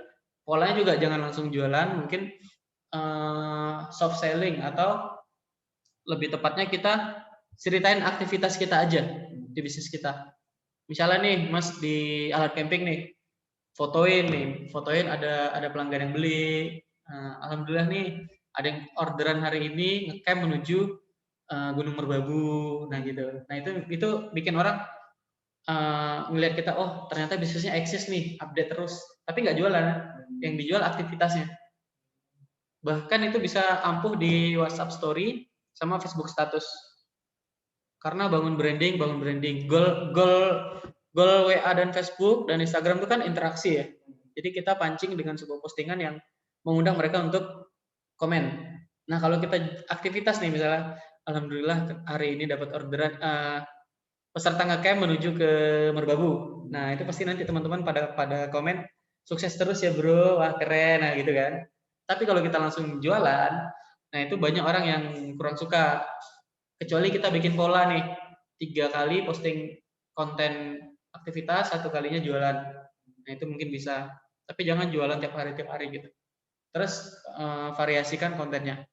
polanya juga jangan langsung jualan, mungkin soft selling atau lebih tepatnya kita ceritain aktivitas kita aja di bisnis kita. Misalnya nih, Mas di alat camping nih, fotoin ada pelanggan yang beli. Alhamdulillah nih ada yang orderan hari ini ngecamp menuju Gunung Merbabu. Nah gitu. Nah itu bikin orang ngelihat kita, oh ternyata bisnisnya eksis nih, update terus. Tapi nggak jualan, yang dijual aktivitasnya. Bahkan itu bisa ampuh di WhatsApp Story sama Facebook Status. Karena bangun branding. Goal WA dan Facebook dan Instagram itu kan interaksi ya. Jadi kita pancing dengan sebuah postingan yang mengundang mereka untuk komen. Nah, kalau kita aktivitas nih misalnya, alhamdulillah hari ini dapat orderan peserta ngecamp menuju ke Merbabu. Nah, itu pasti nanti teman-teman pada komen, sukses terus ya bro, wah keren, nah gitu kan. Tapi kalau kita langsung jualan, nah itu banyak orang yang kurang suka. Kecuali kita bikin pola nih, 3 kali posting konten aktivitas, 1 kalinya jualan. Nah itu mungkin bisa. Tapi jangan jualan tiap hari gitu. Terus variasikan kontennya.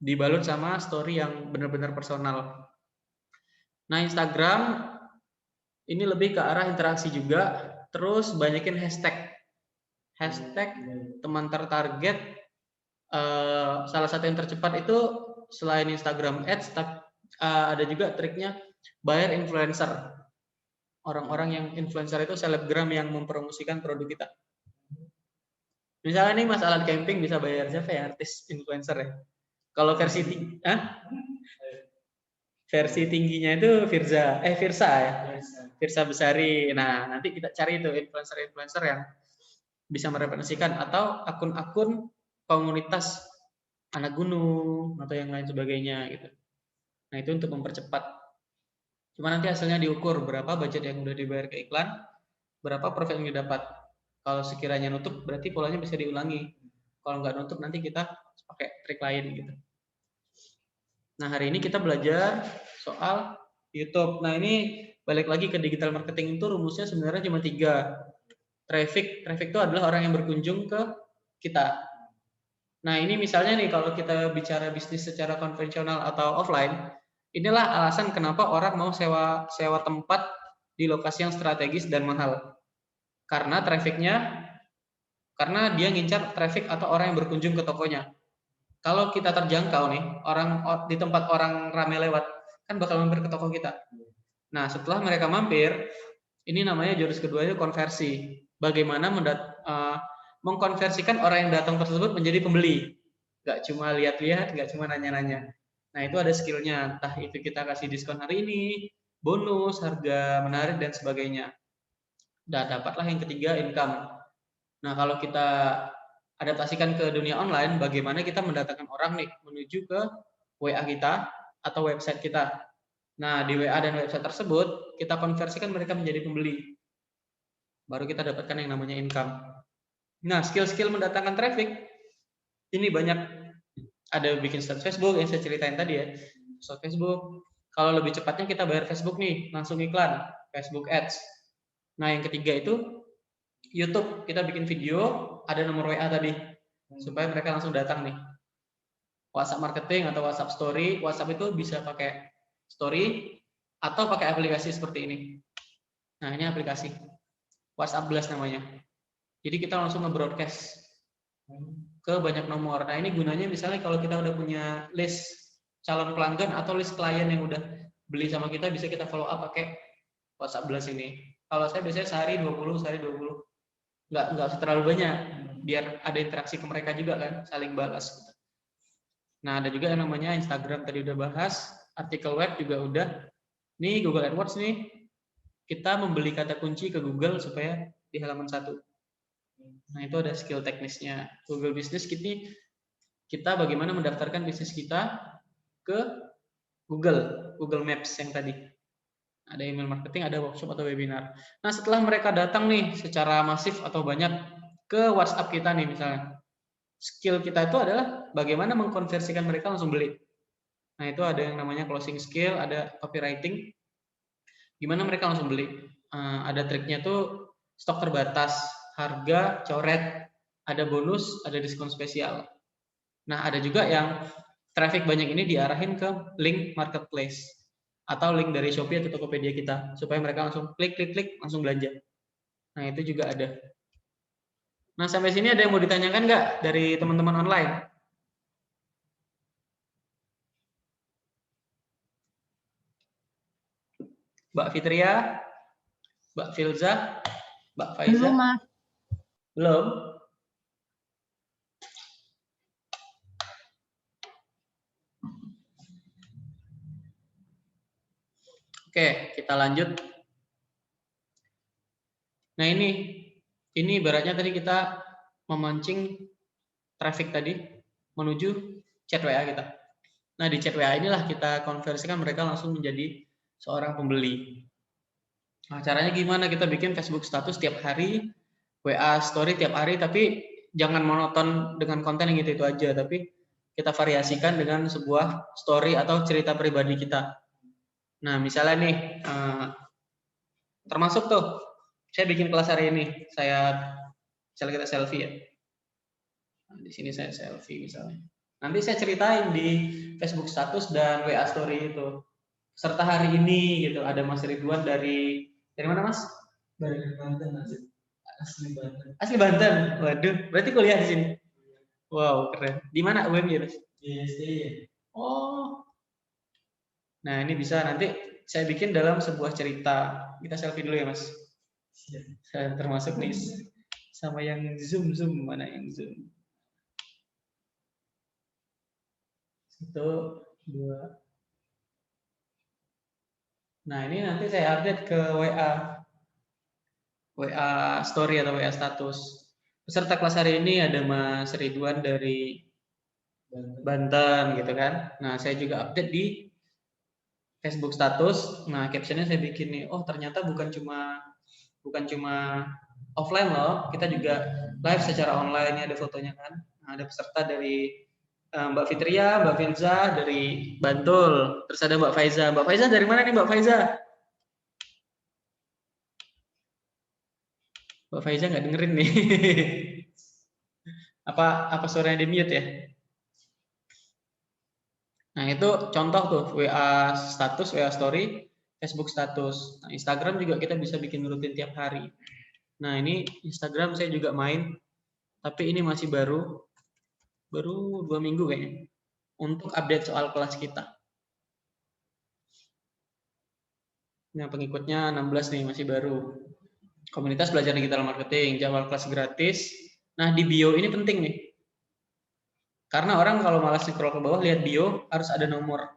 Dibalut sama story yang benar-benar personal. Nah Instagram ini lebih ke arah interaksi juga. Terus banyakin hashtag teman tertarget, salah satu yang tercepat itu selain Instagram Ads, ada juga triknya buyer influencer. Orang-orang yang influencer itu selebgram yang mempromosikan produk kita. Misalnya nih Mas Alan Camping bisa bayar siapa ya artis influencer ya? Kalau versi versi tingginya itu Firza ya. Firza Besari. Nah, nanti kita cari itu influencer-influencer yang bisa merepresentasikan atau akun-akun komunitas anak gunung atau yang lain sebagainya gitu. Nah, itu untuk mempercepat. Cuma nanti hasilnya diukur berapa budget yang udah dibayar ke iklan, berapa profit yang didapat. Kalau sekiranya nutup berarti polanya bisa diulangi. Kalau nggak nutup nanti kita pakai trik lain gitu. Nah, hari ini kita belajar soal YouTube. Nah, ini balik lagi ke digital marketing itu rumusnya sebenarnya cuma 3. Traffic itu adalah orang yang berkunjung ke kita. Nah, ini misalnya nih kalau kita bicara bisnis secara konvensional atau offline, inilah alasan kenapa orang mau sewa tempat di lokasi yang strategis dan mahal. Karena karena dia ngincar traffic atau orang yang berkunjung ke tokonya. Kalau kita terjangkau nih, orang di tempat orang ramai lewat, kan bakal mampir ke toko kita. Nah, setelah mereka mampir, ini namanya jurus kedua itu konversi. Bagaimana mengkonversikan orang yang datang tersebut menjadi pembeli. Nggak cuma lihat-lihat, nggak cuma nanya-nanya. Nah, itu ada skillnya. Entah itu kita kasih diskon hari ini, bonus, harga menarik, dan sebagainya. Dan dapatlah yang ketiga, income. Nah, kalau kita adaptasikan ke dunia online, bagaimana kita mendatangkan orang nih menuju ke WA kita atau website kita. Nah, di WA dan website tersebut, kita konversikan mereka menjadi pembeli. Baru kita dapatkan yang namanya income. Nah, skill-skill mendatangkan traffic, ini banyak. Ada bikin status Facebook yang saya ceritain tadi ya. Status Facebook. Kalau lebih cepatnya kita bayar Facebook nih, langsung iklan, Facebook Ads. Nah, yang ketiga itu YouTube, kita bikin video, ada nomor WA tadi, supaya mereka langsung datang nih. WhatsApp marketing atau WhatsApp story, WhatsApp itu bisa pakai story atau pakai aplikasi seperti ini. Nah, ini aplikasi WhatsApp Blast namanya. Jadi kita langsung nge-broadcast ke banyak nomor. Nah, ini gunanya misalnya kalau kita udah punya list calon pelanggan atau list klien yang udah beli sama kita, bisa kita follow up pakai WhatsApp Blast ini. Kalau saya biasanya sehari 20. Nggak terlalu banyak, biar ada interaksi ke mereka juga kan, saling balas. Nah, ada juga yang namanya Instagram, tadi udah bahas, artikel web juga udah. Nih Google AdWords nih, kita membeli kata kunci ke Google supaya di halaman 1. Nah, itu ada skill teknisnya. Google Business kita bagaimana mendaftarkan bisnis kita ke Google Maps yang tadi. Ada email marketing, ada workshop atau webinar. Nah, setelah mereka datang nih secara masif atau banyak ke WhatsApp kita nih misalnya, skill kita itu adalah bagaimana mengkonversikan mereka langsung beli. Nah, itu ada yang namanya closing skill, ada copywriting. Gimana mereka langsung beli? Ada triknya tuh stok terbatas, harga coret, ada bonus, ada diskon spesial. Nah, ada juga yang traffic banyak ini diarahin ke link marketplace atau link dari Shopee atau Tokopedia kita supaya mereka langsung klik langsung belanja. Nah, itu juga ada. Nah, sampai sini ada yang mau ditanyakan nggak dari teman-teman online? Mbak Fitria, Mbak Filza, Mbak Faiza? Belum, Mas. Belum? Oke, kita lanjut. Nah, ini ibaratnya tadi kita memancing traffic tadi menuju chat WA kita. Nah, di chat WA inilah kita konversikan mereka langsung menjadi seorang pembeli. Nah, caranya gimana? Kita bikin Facebook status tiap hari, WA story tiap hari, tapi jangan monoton dengan konten yang itu aja, tapi kita variasikan dengan sebuah story atau cerita pribadi kita. Nah, misalnya nih, termasuk tuh, saya bikin kelas hari ini, misalnya kita selfie ya. Nah, di sini saya selfie misalnya. Nanti saya ceritain di Facebook status dan WA story itu. Serta hari ini gitu, ada Mas Ridwan dari mana Mas? Dari Banten, asli Banten. Asli Banten. Waduh, berarti kuliah di sini. Wow, keren. Di mana UM-nya, Mas? Di STI ya. Oh. Nah, ini bisa nanti saya bikin dalam sebuah cerita. Kita selfie dulu ya, Mas. Saya termasuk nih sama yang zoom mana yang zoom. 1, 2. Nah, ini nanti saya update ke WA story atau WA status. Peserta kelas hari ini ada Mas Ridwan dari Banten gitu kan. Nah, saya juga update di Facebook status. Nah, captionnya saya bikin nih, oh ternyata bukan cuma offline loh, kita juga live secara online. Ini ada fotonya kan. Nah, ada peserta dari Mbak Fitria, Mbak Filza dari Bantul, terus ada Mbak Faiza. Mbak Faiza dari mana nih Mbak Faiza? Mbak Faiza nggak dengerin nih. apa suaranya di mute ya? Nah, itu contoh tuh WA status, WA story, Facebook status. Nah, Instagram juga kita bisa bikin rutin tiap hari. Nah, ini Instagram saya juga main, tapi ini masih baru 2 minggu kayaknya, untuk update soal kelas kita. Nah, pengikutnya 16 nih, masih baru. Komunitas belajar digital marketing, jadwal kelas gratis. Nah, di bio ini penting nih. Karena orang kalau malas scroll ke bawah lihat bio harus ada nomor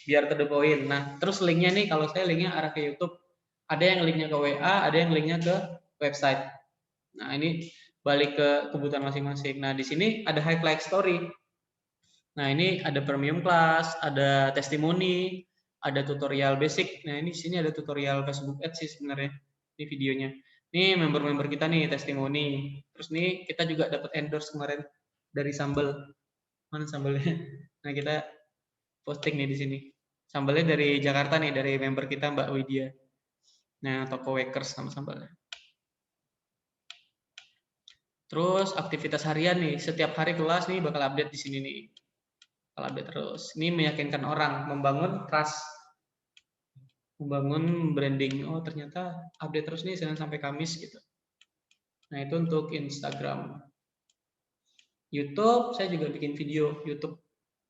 biar to the point. Nah, terus linknya nih kalau saya linknya arah ke YouTube. Ada yang linknya ke WA, ada yang linknya ke website. Nah, ini balik ke kebutuhan masing-masing. Nah, di sini ada highlight story. Nah, ini ada premium class, ada testimoni, ada tutorial basic. Nah, ini di sini ada tutorial Facebook Ads sih sebenarnya. Ini videonya. Ini member-member kita nih testimoni. Terus nih kita juga dapat endorse kemarin dari Sambal. Mana sambalnya? Nah, kita posting nih di sini. Sambalnya dari Jakarta nih, dari member kita Mbak Widya. Nah, toko Wakers sama sambalnya. Terus aktivitas harian nih, setiap hari kelas nih bakal update di sini nih. Bakal update terus. Ini meyakinkan orang, membangun trust. Membangun branding. Oh, ternyata update terus nih Senin sampai Kamis gitu. Nah, itu untuk Instagram. YouTube, saya juga bikin video YouTube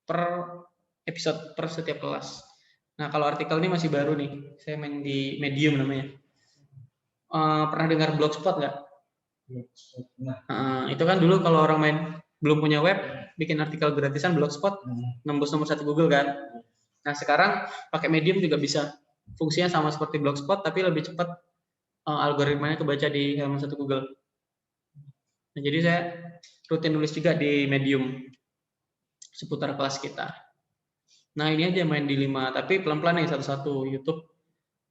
per episode, per setiap kelas. Nah, kalau artikel ini masih baru nih. Saya main di Medium namanya. Pernah dengar Blogspot nggak? Itu kan dulu kalau orang main belum punya web, bikin artikel gratisan Blogspot, nembus nomor 1 Google kan. Nah, sekarang pakai Medium juga bisa. Fungsinya sama seperti Blogspot, tapi lebih cepat algoritmanya kebaca di halaman 1 Google. Nah, jadi saya rutin nulis juga di Medium seputar kelas kita. Nah, ini aja main di 5, tapi pelan-pelan nih satu-satu. YouTube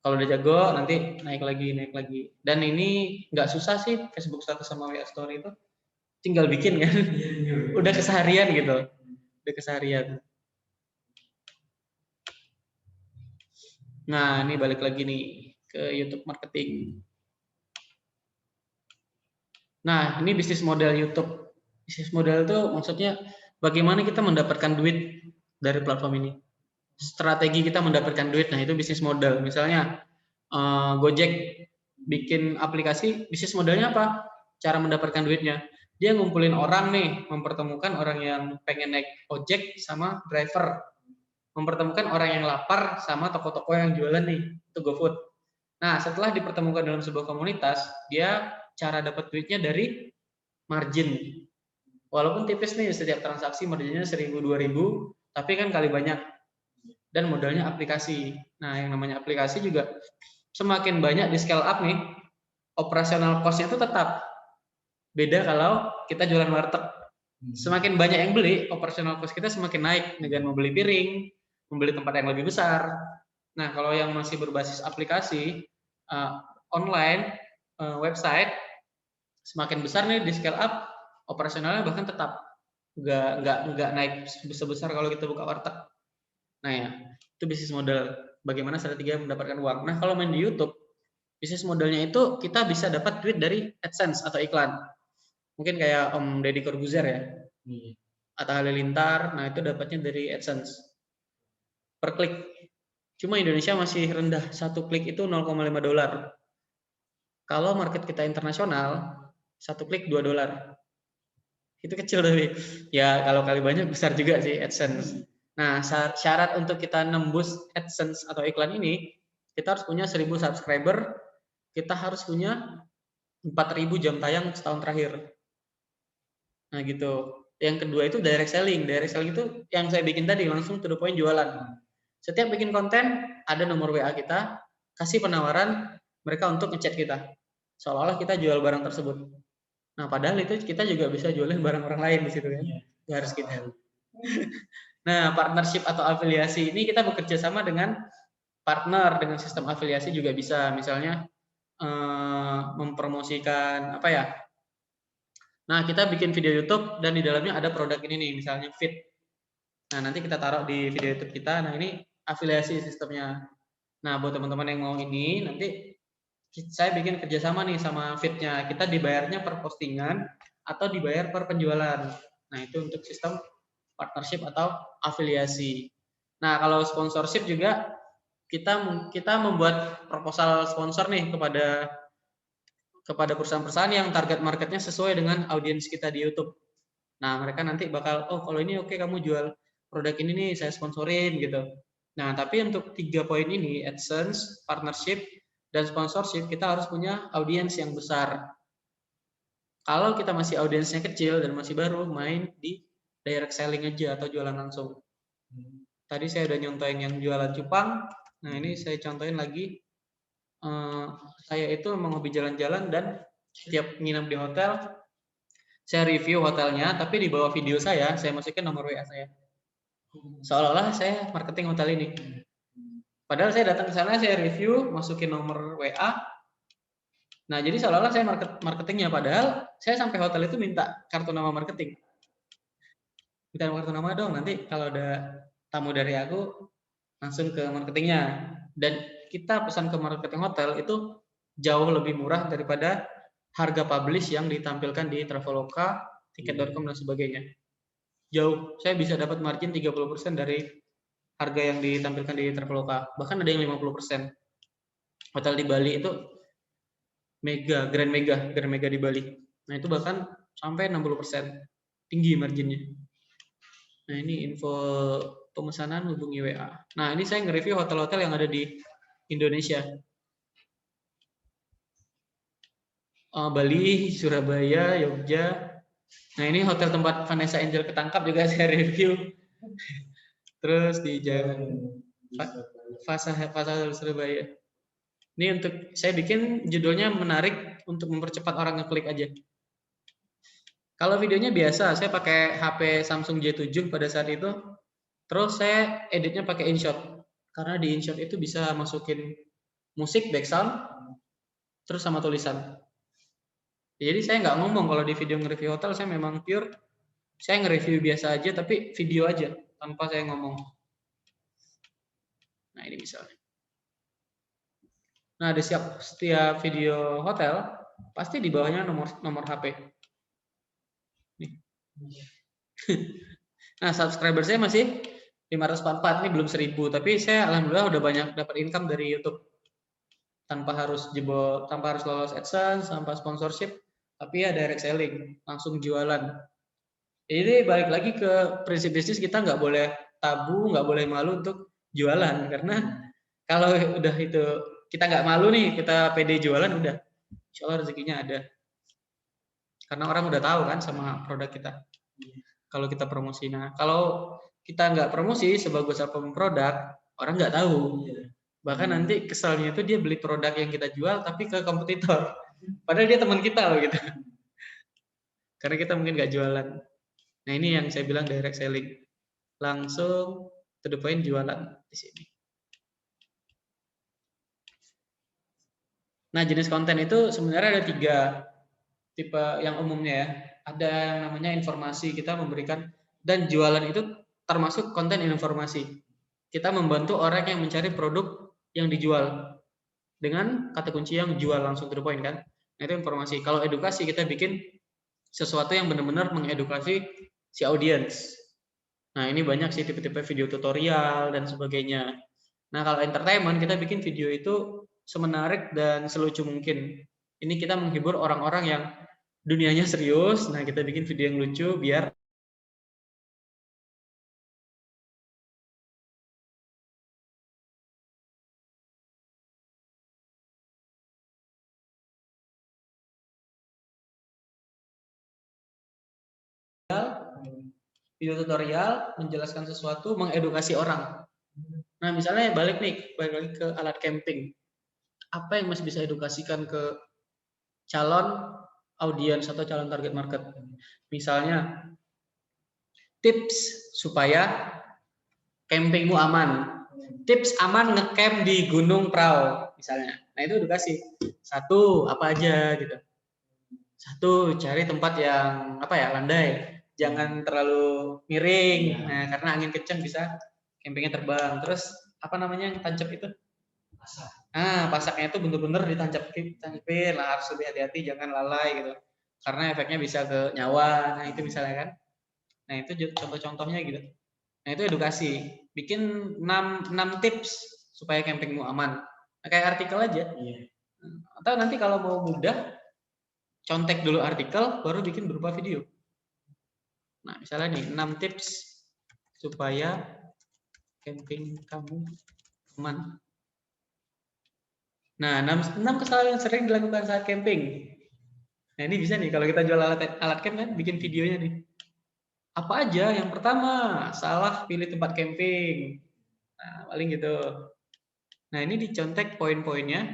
kalau udah jago nanti naik lagi. Dan ini nggak susah sih, Facebook status sama WA story itu tinggal bikin kan. Udah keseharian gitu. Udah keseharian. Nah, ini balik lagi nih ke YouTube marketing. Nah, ini bisnis model YouTube. Bisnis model itu maksudnya bagaimana kita mendapatkan duit dari platform ini. Strategi kita mendapatkan duit, nah itu bisnis model. Misalnya Gojek bikin aplikasi, bisnis modelnya apa? Cara mendapatkan duitnya. Dia ngumpulin orang nih, mempertemukan orang yang pengen naik ojek sama driver. Mempertemukan orang yang lapar sama toko-toko yang jualan nih, itu GoFood. Nah, setelah dipertemukan dalam sebuah komunitas, dia cara dapat duitnya dari margin. Walaupun tipis nih, setiap transaksi marginnya 1.000, 2.000, tapi kan kali banyak. Dan modalnya aplikasi. Nah, yang namanya aplikasi juga semakin banyak di scale up nih, operasional cost-nya itu tetap. Beda kalau kita jualan warteg. Semakin banyak yang beli, operasional cost kita semakin naik dengan membeli piring, membeli tempat yang lebih besar. Nah, kalau yang masih berbasis aplikasi online, website, semakin besar nih di scale up, operasionalnya bahkan tetap nggak naik sebesar kalau kita buka warteg. Nah ya, itu bisnis model. Bagaimana strategi mendapatkan uang. Nah, kalau main di YouTube, bisnis modelnya itu kita bisa dapat duit dari AdSense atau iklan. Mungkin kayak Om Deddy Corbuzier ya, Atta Halilintar. Nah, itu dapatnya dari AdSense per klik. Cuma Indonesia masih rendah, 1 klik itu $0,5. Kalau market kita internasional, 1 klik $2. Itu kecil tapi ya kalau kali banyak besar juga sih AdSense. Nah, syarat untuk kita nembus AdSense atau iklan ini, kita harus punya 1000 subscriber, kita harus punya 4000 jam tayang setahun terakhir. Nah, gitu. Yang kedua itu direct selling. Direct selling itu yang saya bikin tadi, langsung to the point jualan. Setiap bikin konten, ada nomor WA kita, kasih penawaran mereka untuk ngechat kita. Seolah-olah kita jual barang tersebut. Nah, padahal itu kita juga bisa jualin barang orang lain di situ kan. Nggak harus kita. Nah, partnership atau afiliasi ini kita bekerja sama dengan partner, dengan sistem afiliasi juga bisa. Misalnya mempromosikan apa ya? Nah, kita bikin video YouTube dan di dalamnya ada produk ini nih, misalnya Fit. Nah, nanti kita taruh di video YouTube kita. Nah, ini afiliasi sistemnya. Nah, buat teman-teman yang mau ini, nanti saya bikin kerjasama nih sama Fitnya. Kita dibayarnya per postingan atau dibayar per penjualan. Nah, itu untuk sistem partnership atau afiliasi. Nah, kalau sponsorship juga kita membuat proposal sponsor nih kepada perusahaan-perusahaan yang target marketnya sesuai dengan audiens kita di YouTube. Nah, mereka nanti bakal, oh kalau ini oke, kamu jual produk ini nih, saya sponsorin gitu. Nah, tapi untuk 3 poin ini, AdSense, partnership, dan sponsorship, kita harus punya audiens yang besar. Kalau kita masih audiensnya kecil dan masih baru, main di direct selling aja atau jualan langsung. Tadi saya udah nyontohin yang jualan cupang. Nah, ini saya contohin lagi. Saya itu memang hobi jalan-jalan dan setiap nginep di hotel, saya review hotelnya, tapi di bawah video saya masukin nomor WA saya. Seolah-olah saya marketing hotel ini. Padahal saya datang ke sana, saya review, masukin nomor WA. Nah, jadi seolah-olah saya marketingnya, padahal saya sampai hotel itu minta kartu nama marketing. Minta kartu nama dong, nanti kalau ada tamu dari aku, langsung ke marketingnya. Dan kita pesan ke marketing hotel itu jauh lebih murah daripada harga publish yang ditampilkan di Traveloka, tiket.com, dan sebagainya. Jauh, saya bisa dapat margin 30% dari harga yang ditampilkan di Traveloka. Bahkan ada yang 50%. Hotel di Bali itu Grand Mega di Bali. Nah, itu bahkan sampai 60%. Tinggi marginnya. Nah, ini info pemesanan, hubungi WA. Nah, ini saya nge-review hotel-hotel yang ada di Indonesia. Bali, Surabaya, Jogja. Nah, ini hotel tempat Vanessa Angel ketangkap juga saya review. Terus di Jalan Fasa Surabaya. Ini untuk saya bikin judulnya menarik untuk mempercepat orang ngeklik aja. Kalau videonya biasa, saya pakai HP Samsung J7 pada saat itu. Terus saya editnya pakai InShot. Karena di InShot itu bisa masukin musik, background, terus sama tulisan. Jadi saya nggak ngomong kalau di video nge-review hotel, saya memang pure, saya nge-review biasa aja, tapi video aja, tanpa saya ngomong. Nah, ini misalnya. Nah, di setiap video hotel, pasti di bawahnya nomor HP. Nih. Nah, subscriber saya masih 544, ini belum 1000, tapi saya alhamdulillah udah banyak dapat income dari YouTube. Tanpa harus lolos AdSense, tanpa sponsorship, tapi ya direct selling, langsung jualan. Jadi balik lagi ke prinsip bisnis, kita nggak boleh tabu, nggak boleh malu untuk jualan, karena kalau udah itu kita nggak malu nih, kita pede jualan, udah insya Allah rezekinya ada. Karena orang udah tahu kan sama produk kita. Kalau kita promosi, nah kalau kita nggak promosi sebagus apapun produk, orang nggak tahu. Bahkan nanti kesalnya itu dia beli produk yang kita jual tapi ke kompetitor. Padahal dia teman kita loh gitu. Karena kita mungkin nggak jualan. Nah, ini yang saya bilang direct selling. Langsung to the point jualan di sini. Nah, jenis konten itu sebenarnya ada 3 tipe yang umumnya ya. Ada yang namanya informasi, kita memberikan, dan jualan itu termasuk konten informasi. Kita membantu orang yang mencari produk yang dijual dengan kata kunci yang jual, langsung to the point kan. Nah, itu informasi. Kalau edukasi, kita bikin sesuatu yang benar-benar mengedukasi si audiens. Nah, ini banyak sih tipe-tipe video tutorial dan sebagainya. Nah, kalau entertainment, kita bikin video itu semenarik dan selucu mungkin. Ini kita menghibur orang-orang yang dunianya serius. Nah, kita bikin video yang lucu biar video tutorial menjelaskan sesuatu, mengedukasi orang. Nah, misalnya balik lagi ke alat camping. Apa yang masih bisa edukasikan ke calon audiens atau calon target market? Misalnya tips supaya campingmu aman. Tips aman ngecamp di Gunung Prau misalnya. Nah, itu edukasi. Satu, apa aja gitu. Satu, cari tempat yang landai. Jangan terlalu miring. Nah, karena angin kencang bisa campingnya terbang. Terus apa namanya yang tancap itu? Pasak. Nah, pasaknya itu benar-benar ditancapin. Lah, harus lebih hati-hati, jangan lalai gitu. Karena efeknya bisa ke nyawa. Nah, itu misalnya kan. Nah, itu contoh-contohnya gitu. Nah, itu edukasi. Bikin 6 tips supaya campingmu aman. Nah, kayak artikel aja. Iya. Atau nanti kalau mau mudah, contek dulu artikel, baru bikin berupa video. Nah, misalnya nih, 6 tips supaya camping kamu aman. Nah, 6 kesalahan yang sering dilakukan saat camping. Nah, ini bisa nih, kalau kita jual alat camp kan, bikin videonya nih. Apa aja? Yang pertama, salah pilih tempat camping. Nah, paling gitu. Nah, ini dicontek poin-poinnya,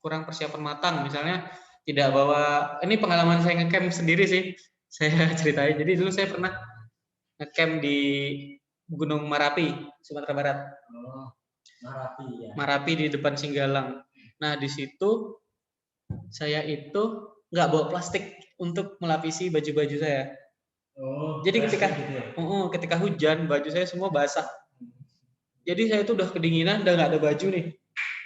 kurang persiapan matang. Misalnya, tidak bawa, ini pengalaman saya ngecamp sendiri sih. Saya ceritain. Jadi dulu saya pernah ngecamp di Gunung Marapi, Sumatera Barat. Oh, Marapi ya. Marapi di depan Singgalang. Nah, di situ saya itu nggak bawa plastik untuk melapisi baju-baju saya. Oh, jadi ketika gitu ya? ketika hujan, baju saya semua basah. Jadi saya itu udah kedinginan, udah nggak ada baju nih.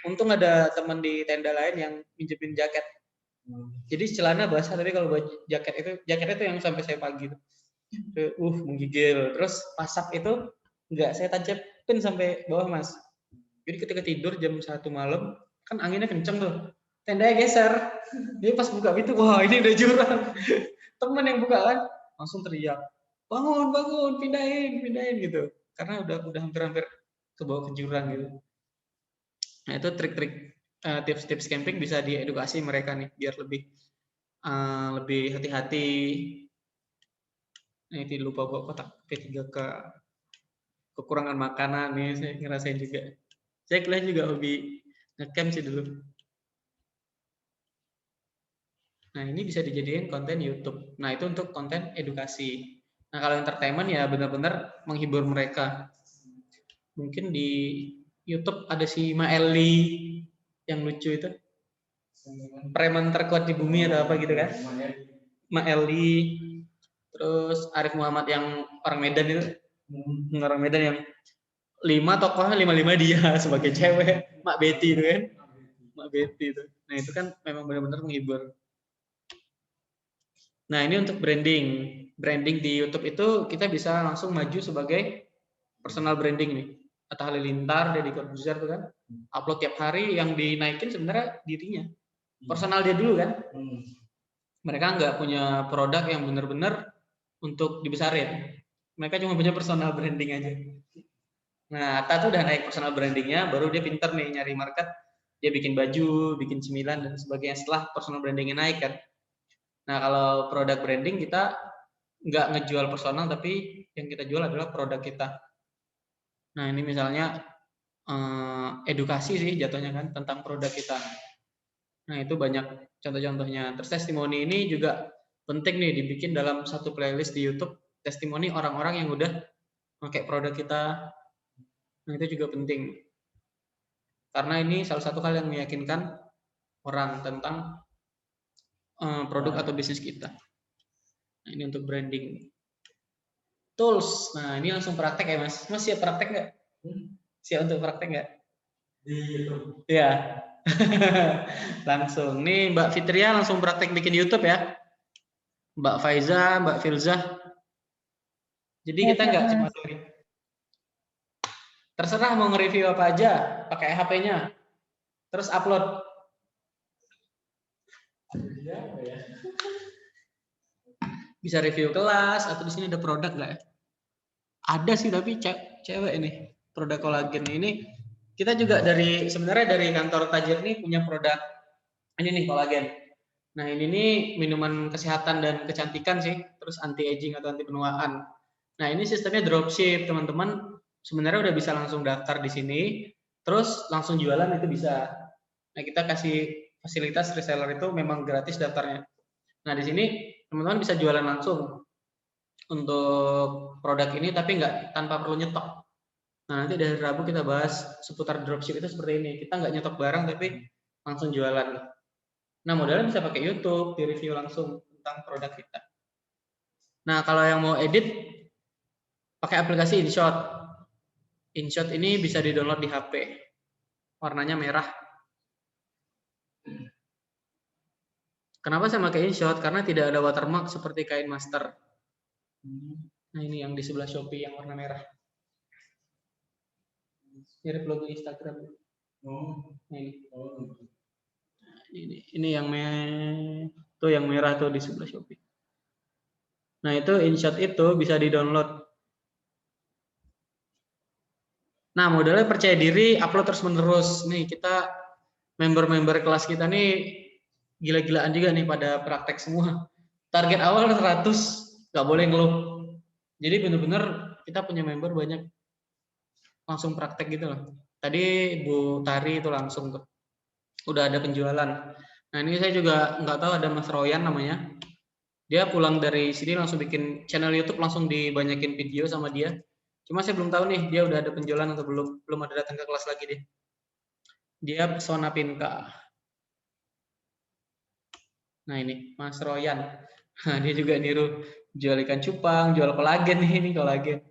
Untung ada teman di tenda lain yang minjemin jaket. Jadi celana basah, tapi kalau baju jaket itu yang sampai saya pagi tuh. Menggigil. Terus pasak itu nggak saya tancapin sampai bawah, Mas. Jadi ketika tidur jam 1 malam, kan anginnya kenceng tuh. Tendanya geser. Dia pas buka pintu, wah ini udah jurang. Temen yang buka kan, langsung teriak, bangun, pindahin gitu. Karena udah hampir ke bawah ke jurang gitu. Nah, itu trik-trik tips-tips camping bisa diedukasi mereka nih biar lebih hati-hati. Nah, itu lupa bawa kotak P3K, kekurangan makanan nih saya ngerasain juga. Saya kuliah juga hobi ngecamp sih dulu. Nah, ini bisa dijadikan konten YouTube. Nah, itu untuk konten edukasi. Nah, kalau entertainment ya benar-benar menghibur mereka. Mungkin di YouTube ada si Maeli yang lucu itu. Preman terkuat di bumi atau apa gitu kan. Maeli. Terus Arif Muhammad yang orang Medan itu. Orang Medan yang 5 tokohnya 5 dia sebagai cewek. Mak Betty itu kan. Mak Betty itu. Nah, itu kan memang benar-benar menghibur. Nah, ini untuk branding. Branding di YouTube itu kita bisa langsung maju sebagai personal branding nih. Atta Halilintar, Deddy Corbuzier tuh kan. Upload tiap hari, yang dinaikin sebenarnya dirinya. Personal dia dulu kan. Mereka nggak punya produk yang benar-benar untuk dibesarin. Mereka cuma punya personal branding aja. Nah, Atta tuh udah naik personal brandingnya, baru dia pinter nih nyari market. Dia bikin baju, bikin cemilan, dan sebagainya setelah personal brandingnya naik kan. Nah, kalau produk branding kita nggak ngejual personal, tapi yang kita jual adalah produk kita. Nah, ini misalnya edukasi sih jatuhnya kan tentang produk kita. Nah, itu banyak contoh-contohnya. Terus testimoni ini juga penting nih dibikin dalam satu playlist di YouTube. Testimoni orang-orang yang udah pakai produk kita. Nah, itu juga penting. Karena ini salah satu hal yang meyakinkan orang tentang produk atau bisnis kita. Nah, ini untuk branding. Tools. Nah, ini langsung praktek ya, Mas. Mas siap praktek nggak? Siap untuk praktek nggak? Di YouTube. Ya. Langsung. Nih Mbak Fitria langsung praktek bikin YouTube ya. Mbak Faiza, Mbak Filzah. Jadi kita nggak cuma terserah mau nge-review apa aja, pakai HP-nya. Terus upload. Bisa review kelas atau di sini ada produk nggak ya? Ada sih tapi cewek ini produk kolagen ini. Kita juga sebenarnya dari kantor Tajir ini punya produk ini nih kolagen. Nah ini nih minuman kesehatan dan kecantikan sih, terus anti aging atau anti penuaan. Nah ini sistemnya dropship teman-teman. Sebenarnya udah bisa langsung daftar di sini, terus langsung jualan itu bisa. Nah kita kasih fasilitas reseller itu memang gratis daftarnya. Nah di sini teman-teman bisa jualan langsung untuk produk ini tapi nggak tanpa perlu nyetok. Nah nanti dari Rabu kita bahas seputar dropship itu seperti ini. Kita nggak nyetok barang tapi langsung jualan. Nah modalnya bisa pakai YouTube, di review langsung tentang produk kita. Nah kalau yang mau edit pakai aplikasi InShot. InShot ini bisa di-download di HP. Warnanya merah. Kenapa saya pakai InShot? Karena tidak ada watermark seperti kain master. Nah ini yang di sebelah Shopee yang warna merah. Mirip logo Instagram. Nah, ini yang tuh yang merah tuh di sebelah Shopee. Nah itu InShot itu bisa di-download. Nah modalnya percaya diri, upload terus menerus. Nih kita member-member kelas kita nih gila-gilaan juga nih pada praktek semua. Target awal 100, nggak boleh ngeluh. Jadi bener-bener kita punya member banyak langsung praktek gitu loh. Tadi Bu Tari itu langsung tuh, udah ada penjualan. Nah ini saya juga nggak tahu, ada Mas Royan namanya. Dia pulang dari sini langsung bikin channel YouTube, langsung dibanyakin video sama dia. Cuma saya belum tahu nih dia udah ada penjualan atau belum ada datang ke kelas lagi deh. Dia Pesona Pinka. Nah ini Mas Royan. Nah, dia juga niru jual ikan cupang, jual kolagen nih, ini kolagen.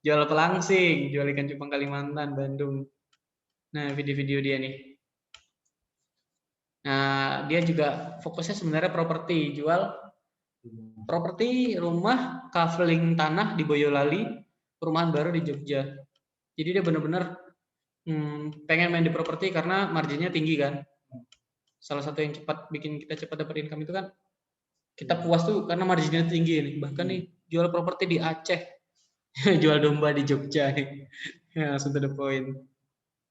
Jual pelangsing, jual ikan cupang Kalimantan, Bandung. Nah, video-video dia nih. Nah, dia juga fokusnya sebenarnya properti, jual properti rumah kaveling tanah di Boyolali, perumahan baru di Jogja. Jadi dia benar-benar pengen main di properti karena marginnya tinggi kan. Salah satu yang bikin kita cepat dapat income itu kan kita puas tuh karena marginnya tinggi nih. Bahkan nih jual properti di Aceh, jual domba di Jogja nih. Ya, langsung to the point.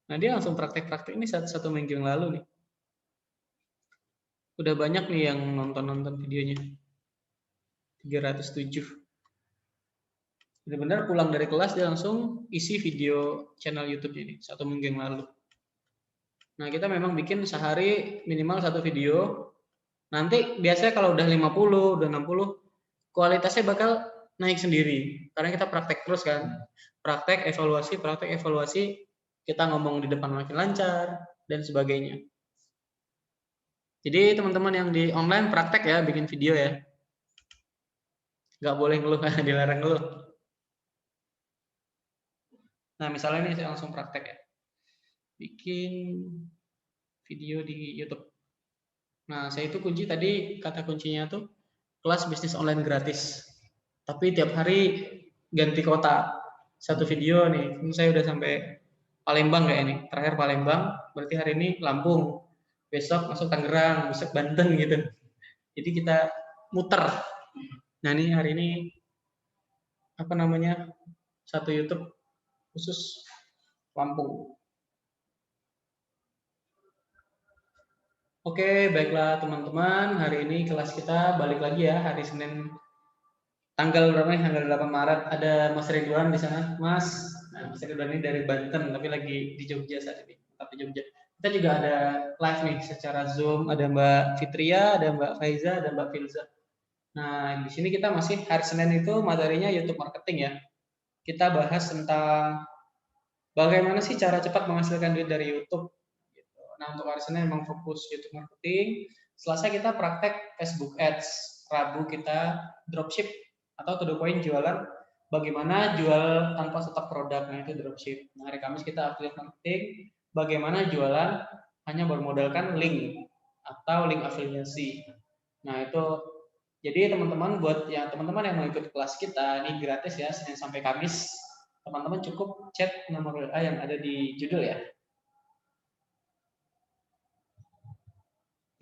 Nah dia langsung praktek-praktek ini satu minggu yang lalu nih. Udah banyak nih yang nonton videonya. 307. Benar-benar pulang dari kelas dia langsung isi video channel YouTube ini satu minggu yang lalu. Nah kita memang bikin sehari minimal satu video. Nanti biasanya kalau udah 50, udah 60, kualitasnya bakal naik sendiri. Karena kita praktek terus kan. Praktek, evaluasi, kita ngomong di depan makin lancar, dan sebagainya. Jadi teman-teman yang di online praktek ya, bikin video ya. Nggak boleh ngeluh, dilarang ngeluh. Nah misalnya ini saya langsung praktek ya. Bikin video di YouTube. Nah saya itu kunci tadi, kata kuncinya tuh kelas bisnis online gratis. Tapi tiap hari ganti kota. Satu video nih, saya udah sampai Palembang kayak ini. Terakhir Palembang, berarti hari ini Lampung. Besok masuk Tangerang, besok Banten gitu. Jadi kita muter. Nah ini hari ini apa namanya, satu YouTube khusus Lampung. Oke, baiklah teman-teman. Hari ini kelas kita balik lagi ya, hari Senin. Tanggal berapa nih? Tanggal 8 Maret. Ada Mas Ridwan di sana, Mas. Nah, Mas Ridwan ini dari Banten, tapi lagi di Jogja saat ini. Tapi Jogja. Kita juga ada live nih secara Zoom. Ada Mbak Fitria, ada Mbak Faiza, ada Mbak Filza. Nah, di sini kita masih hari Senin itu materinya YouTube marketing ya. Kita bahas tentang bagaimana sih cara cepat menghasilkan duit dari YouTube. Nah, untuk hari Senin memang fokus YouTube marketing. Selasa kita praktek Facebook Ads. Rabu kita dropship atau to the point jualan, bagaimana jual tanpa stok produk, nah itu dropship. Nah, hari Kamis kita affiliate marketing, bagaimana jualan hanya bermodalkan link atau link afiliasi. Nah itu jadi teman-teman, buat yang teman-teman yang mau ikut kelas kita ini gratis ya, Senin sampai Kamis. Teman-teman cukup chat nomor WA yang ada di judul ya.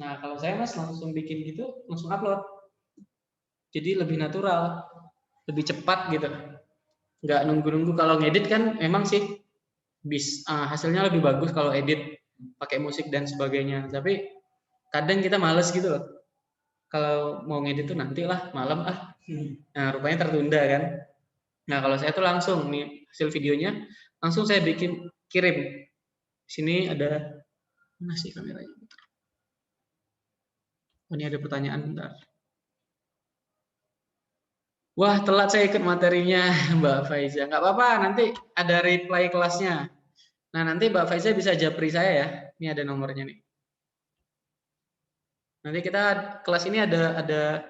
Nah kalau saya Mas langsung bikin gitu, langsung upload. Jadi lebih natural, lebih cepat gitu. Nggak nunggu-nunggu. Kalau ngedit kan memang sih hasilnya lebih bagus kalau edit pakai musik dan sebagainya. Tapi kadang kita males gitu loh. Kalau mau ngedit tuh nantilah malam Nah, rupanya tertunda kan. Nah, kalau saya tuh langsung nih hasil videonya langsung saya kirim. Di sini ada mana sih kameranya? Oh, ini ada pertanyaan bentar. Wah, telat saya ikut materinya, Mbak Faiza. Nggak apa-apa, nanti ada reply kelasnya. Nah, nanti Mbak Faiza bisa japri saya ya. Ini ada nomornya nih. Nanti kita kelas ini ada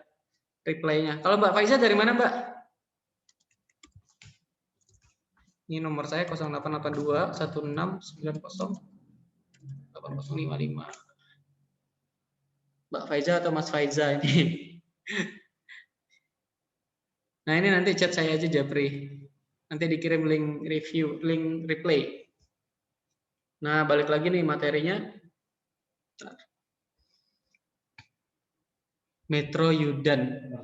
reply-nya. Kalau Mbak Faiza dari mana, Mbak? Ini nomor saya 0882 1690 8055. Mbak Faiza atau Mas Faiza ini? Nah, ini nanti chat saya aja japri. Nanti dikirim link review, link replay. Nah, balik lagi nih materinya. Metro Yudan.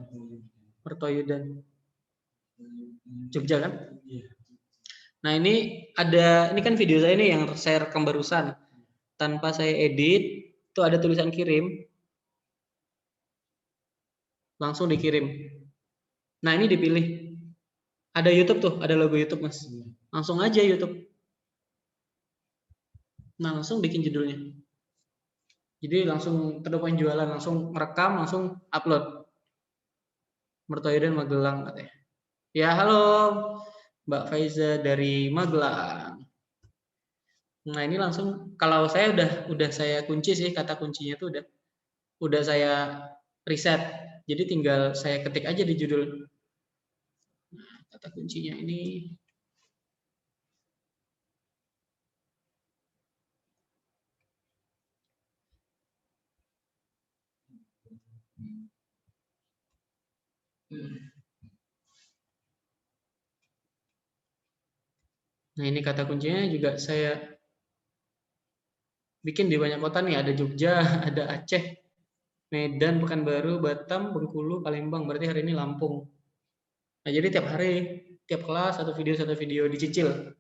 Jogja kan? Nah, ini kan video saya ini yang saya rekam barusan. Tanpa saya edit, itu ada tulisan kirim. Langsung dikirim. Nah, ini dipilih. Ada YouTube tuh, ada logo YouTube, Mas. Langsung aja YouTube. Nah, langsung bikin judulnya. Jadi langsung to the point jualan, langsung merekam, langsung upload. Mertoyudan Magelang katanya. Ya, halo Mbak Faiza dari Magelang. Nah, ini langsung kalau saya udah saya kunci sih, kata kuncinya tuh udah saya riset. Jadi tinggal saya ketik aja di judul. Nah, kata kuncinya ini Nah, ini kata kuncinya juga saya bikin di banyak kota nih, ada Jogja, ada Aceh, Medan, Pekanbaru, Batam, Bengkulu, Palembang. Berarti hari ini Lampung. Nah, jadi tiap hari, tiap kelas satu video dicicil.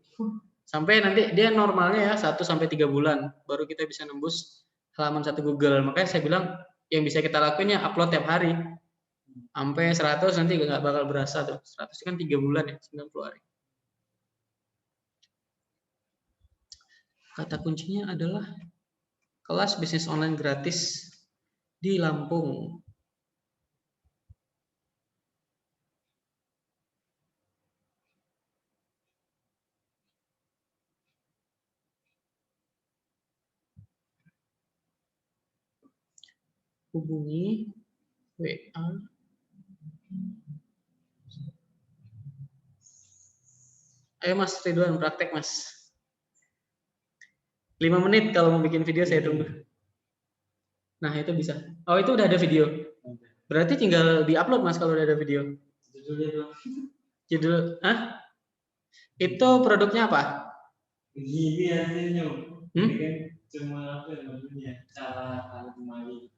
Sampai nanti dia normalnya ya 1 sampai 3 bulan baru kita bisa nembus halaman 1 Google. Makanya saya bilang yang bisa kita lakuin ya upload tiap hari. Sampai 100 nanti nggak bakal berasa tuh. 100 kan 3 bulan ya, 90 hari. Kata kuncinya adalah kelas bisnis online gratis di Lampung. Hubungi WA. Ayo Mas Ridwan praktek Mas. 5 menit kalau mau bikin video saya tunggu. Nah, itu bisa. Oh, itu udah ada video. Berarti tinggal di-upload Mas kalau udah ada video. Judul, Itu produknya apa? Gini hasilnya. Ini kan cuma apa namanya? Cara kembali.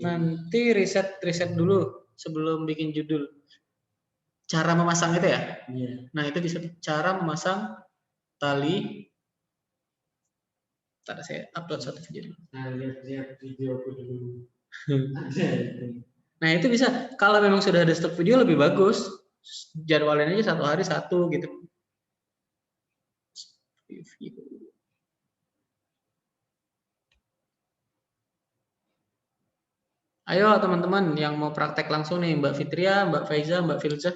Nanti riset dulu sebelum bikin judul. Cara memasang itu ya? Iya. Nah, itu bisa cara memasang tali. Ntar saya upload satu video dulu. Nah, lihat video aku dulu. Nah, itu bisa. Kalau memang sudah ada stok video lebih bagus. Jadwalin aja 1 hari 1 gitu. Review. Ayo teman-teman yang mau praktek langsung nih, Mbak Fitria, Mbak Faiza, Mbak Filza.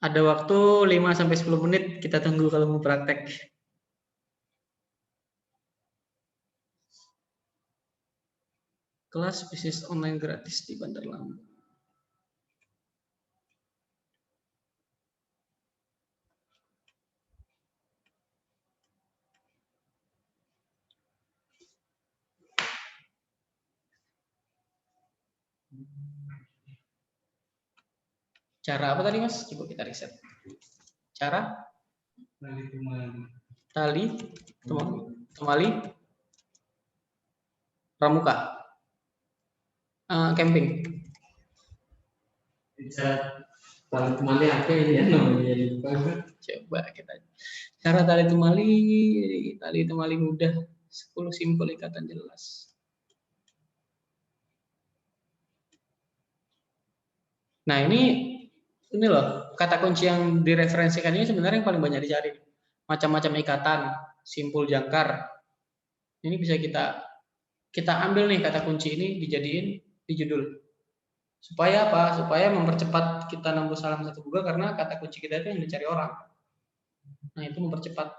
Ada waktu 5 sampai 10 menit kita tunggu kalau mau praktek. Kelas bisnis online gratis di Bandar Lampung. Cara apa tadi Mas? Coba kita riset. Cara tali temali pramuka camping. Bisa tali temali apa ya namanya lupa gue. Coba kita cara tali temali mudah 10 simpel ikatan jelas. Nah, ini loh, kata kunci yang direferensikan ini sebenarnya yang paling banyak dicari. Macam-macam ikatan, simpul jangkar. Ini bisa kita ambil nih kata kunci ini dijadiin di judul. Supaya apa? Supaya mempercepat kita nembus halaman 1 Google karena kata kunci kita itu yang dicari orang. Nah, itu mempercepat.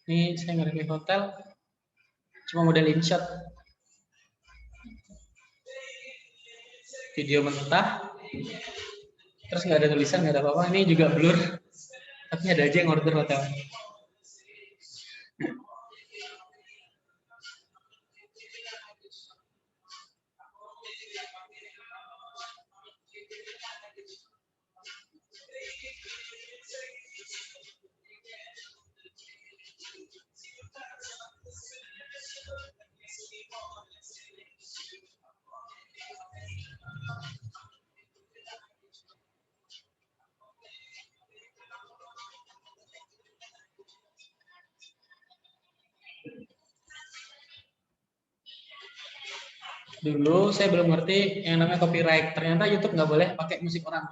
Ini saya nge-review hotel, cuma model InShot. Video mentah, terus nggak ada tulisan, nggak ada apa-apa. Ini juga blur, tapi ada aja yang order hotel. Dulu saya belum ngerti yang namanya copyright. Ternyata YouTube nggak boleh pakai musik orang.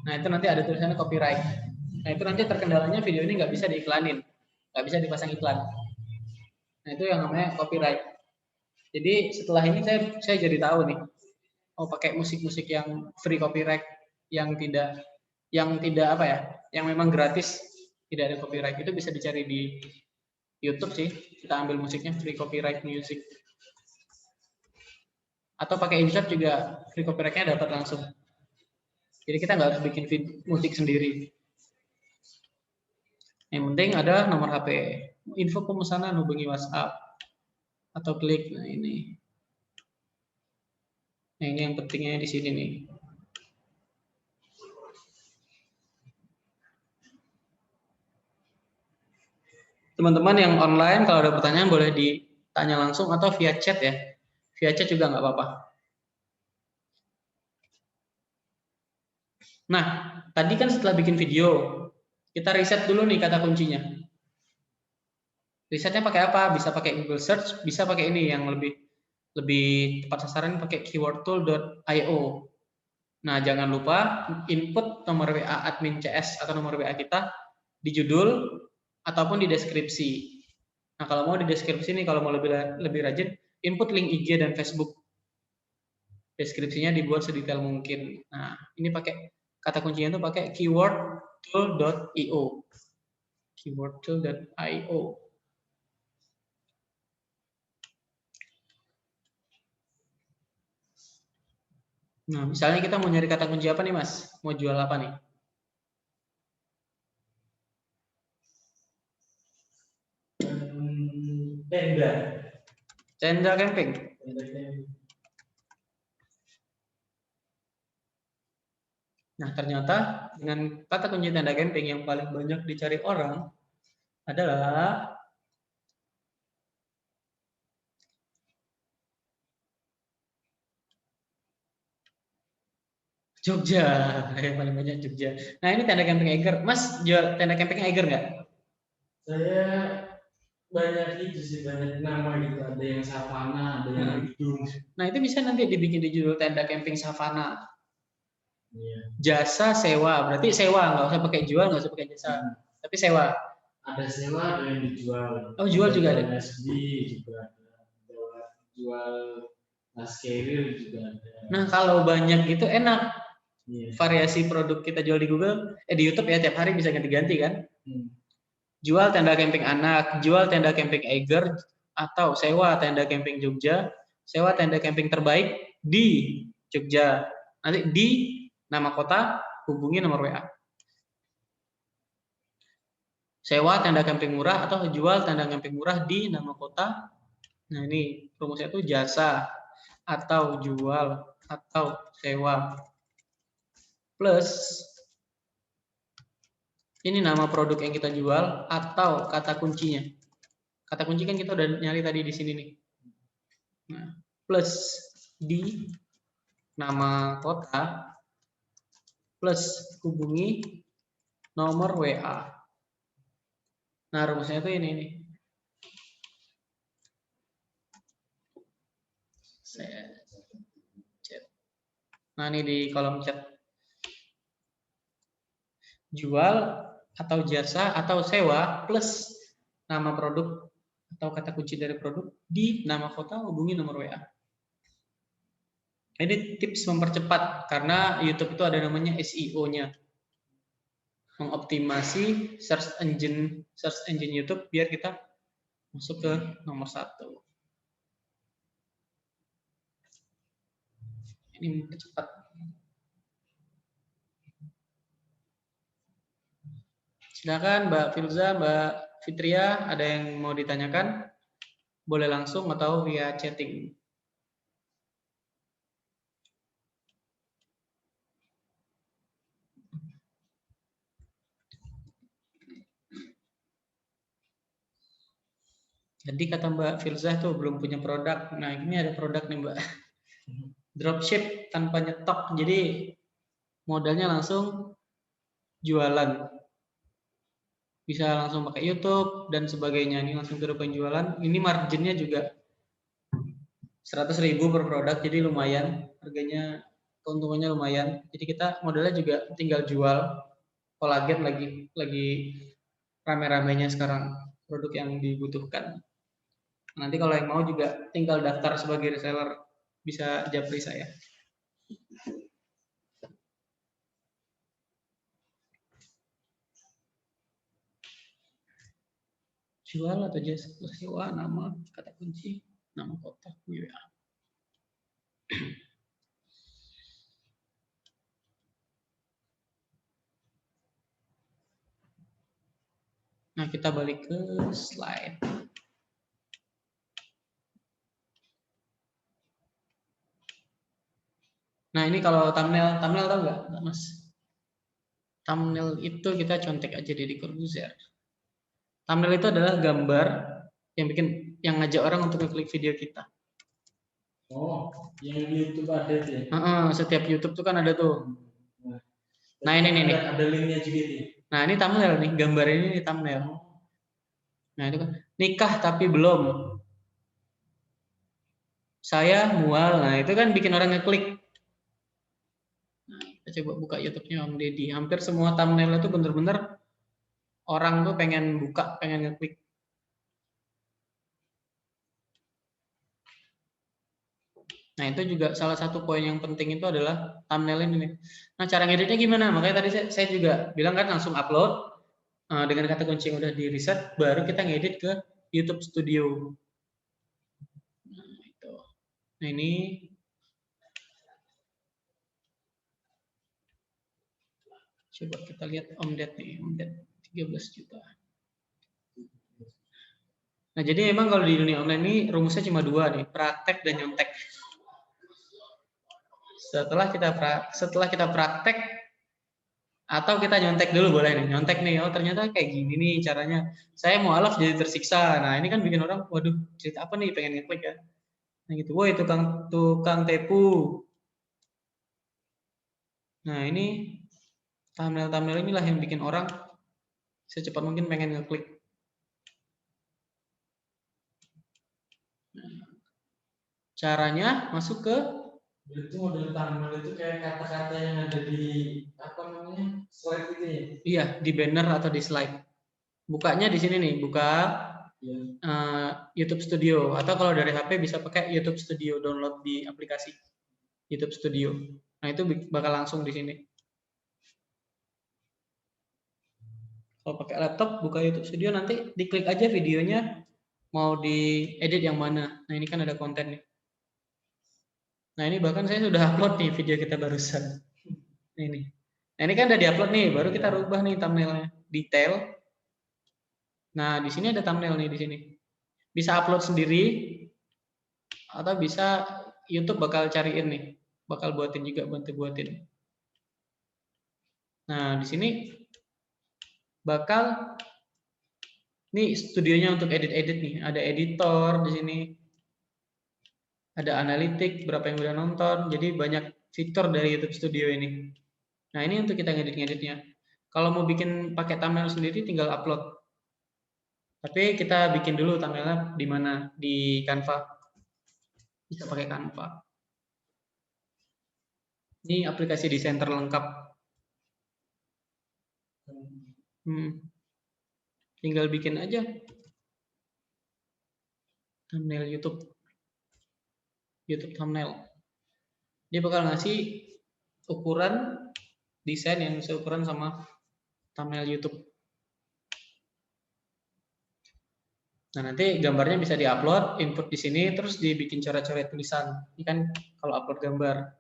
Nah, itu nanti ada tulisannya copyright. Nah, itu nanti terkendalanya video ini nggak bisa diiklanin, nggak bisa dipasang iklan. Nah, itu yang namanya copyright. Jadi setelah ini saya jadi tahu nih, oh pakai musik-musik yang free copyright, yang tidak apa ya, yang memang gratis, tidak ada copyright, itu bisa dicari di YouTube sih. Kita ambil musiknya free copyright music. Atau pakai InShot juga free copyright-nya dapat langsung. Jadi kita nggak harus bikin musik sendiri. Yang penting ada nomor HP, info pemesanan hubungi WhatsApp atau klik. Nah, ini yang pentingnya di sini nih. Teman-teman yang online kalau ada pertanyaan boleh ditanya langsung atau via chat ya. Via chat juga nggak apa-apa. Nah, tadi kan setelah bikin video, kita riset dulu nih kata kuncinya. Risetnya pakai apa? Bisa pakai Google Search, bisa pakai ini yang lebih tepat sasaran pakai keywordtool.io. Nah, jangan lupa input nomor WA admin CS atau nomor WA kita di judul ataupun di deskripsi. Nah, kalau mau di deskripsi nih, kalau mau lebih rajin, input link IG dan Facebook. Deskripsinya dibuat sedetail mungkin. Nah, ini pakai kata kuncinya itu pakai keywordtool.io. Keywordtool.io. Nah, misalnya kita mau nyari kata kunci apa nih, Mas? Mau jual apa nih? Tenda. Tenda camping. Nah, ternyata dengan kata kunci tenda camping yang paling banyak dicari orang adalah Jogja. Yang paling banyak Jogja. Nah, ini tenda camping Eiger. Mas, jual tenda camping Eiger nggak? Saya banyak itu sih, banyak nama gitu. Ada yang savana, ada yang hidung. Nah, itu bisa nanti dibikin di judul tenda camping savana. Iya. Jasa sewa, berarti sewa, nggak usah pakai jual, nggak usah pakai jasa, tapi sewa. Ada sewa, ada yang dijual. Oh, jual juga ada. SB juga ada. Jual tas carrier juga ada. Nah, kalau banyak gitu enak. Iya. Variasi produk kita jual di Google, di YouTube ya, tiap hari bisa ganti-ganti kan. Jual tenda camping anak, jual tenda camping Eiger, atau sewa tenda camping Jogja, sewa tenda camping terbaik di Jogja. Nanti di nama kota, hubungi nomor WA. sewa tenda camping murah atau jual tenda camping murah di nama kota. Nah, ini rumusnya itu jasa atau jual atau sewa plus ini nama produk yang kita jual atau kata kuncinya. Kata kunci kan kita udah nyari tadi di sini nih. Nah, plus di nama kota plus hubungi nomor WA. Nah, rumusnya itu ini nih. Chat. Nah, ini di kolom chat. Jual atau jasa atau sewa plus nama produk atau kata kunci dari produk di nama kota hubungi nomor WA. Ini tips mempercepat karena YouTube itu ada namanya SEO-nya. Mengoptimasi search engine YouTube biar kita masuk ke nomor 1. Ini mempercepat. Silakan Mbak Filza, Mbak Fitria, ada yang mau ditanyakan? Boleh langsung atau via chatting. Jadi kata Mbak Filza tuh belum punya produk. Nah, ini ada produk nih Mbak. Dropship tanpa nyetok. Jadi modalnya langsung jualan. Bisa langsung pakai YouTube dan sebagainya. Ini langsung ke penjualan. Ini marginnya juga 100.000 per produk. Jadi lumayan. Harganya, keuntungannya lumayan. Jadi kita modalnya juga tinggal jual. Kolagen lagi rame-ramenya sekarang produk yang dibutuhkan. Nanti kalau yang mau juga tinggal daftar sebagai reseller, bisa japri saya. Jual atau jasa sewa, nama, kata kunci, nama kota, WA. Nah, kita balik ke slide. Nah, ini kalau thumbnail tahu nggak, Mas? Thumbnail itu kita contek aja di Corbuzier. Thumbnail itu adalah gambar yang ngajak orang untuk ngeklik video kita. Oh, yang di YouTube ada tuh ya? Setiap YouTube tuh kan ada tuh. Nah, ini nih. Ada linknya juga nih. Nah, ini thumbnail nih, gambar ini nih thumbnail. Nah, itu kan nikah tapi belum. Saya mual. Nah, itu kan bikin orang ngeklik. Nah, kita coba buka YouTube-nya Om Deddy. Hampir semua thumbnail itu bener-bener orang tuh pengen buka, pengen ngeklik. Nah, itu juga salah satu poin yang penting itu adalah thumbnail ini nih. Nah, cara ngeditnya gimana? Makanya tadi saya juga bilang kan langsung upload dengan kata kunci yang udah di riset, baru kita ngedit ke YouTube Studio. Nah, itu. Nah, ini coba kita lihat Om Ded nih, Om Ded 13 juta. Nah, jadi memang kalau di dunia online ini rumusnya cuma 2 nih, praktek dan nyontek. Setelah kita praktek atau kita nyontek dulu boleh nih, nyontek nih, oh ternyata kayak gini nih caranya. Saya mualaf jadi tersiksa. Nah, ini kan bikin orang, waduh, cerita apa nih, pengen ngeklik ya. Nah, gitu, woi tukang tepu. Nah, ini thumbnail inilah yang bikin orang secepat mungkin pengen ngeklik. Nah, caranya masuk ke itu model thumbnail itu kayak kata-kata yang ada di apa namanya slide itu ya? Iya, di banner atau di slide. Bukanya di sini nih, buka YouTube Studio atau kalau dari HP bisa pakai YouTube Studio, download di aplikasi YouTube Studio. Nah, itu bakal langsung di sini. Kalau pakai laptop buka YouTube Studio nanti diklik aja videonya mau diedit yang mana. Nah, ini kan ada konten nih. Nah, ini bahkan saya sudah upload nih video kita barusan. Ini. Nah, ini kan udah diupload nih, baru kita rubah nih thumbnailnya. Detail. Nah, di sini ada thumbnail nih di sini. Bisa upload sendiri atau bisa YouTube bakal cariin nih, bakal buatin juga, bantu buatin. Nah, di sini bakal nih studionya untuk edit-edit nih, ada editor di sini. Ada analitik, berapa yang udah nonton, jadi banyak fitur dari YouTube Studio ini. Nah, ini untuk kita ngedit-ngeditnya. Kalau mau bikin pakai thumbnail sendiri, tinggal upload. Tapi kita bikin dulu thumbnailnya di mana? Di Canva. Bisa pakai Canva. Ini aplikasi desain terlengkap. Tinggal bikin aja thumbnail YouTube thumbnail. Dia bakal ngasih ukuran desain yang seukuran sama thumbnail YouTube. Nah, nanti gambarnya bisa diupload, input di sini, terus dibikin coret-coret tulisan. Ini kan kalau upload gambar.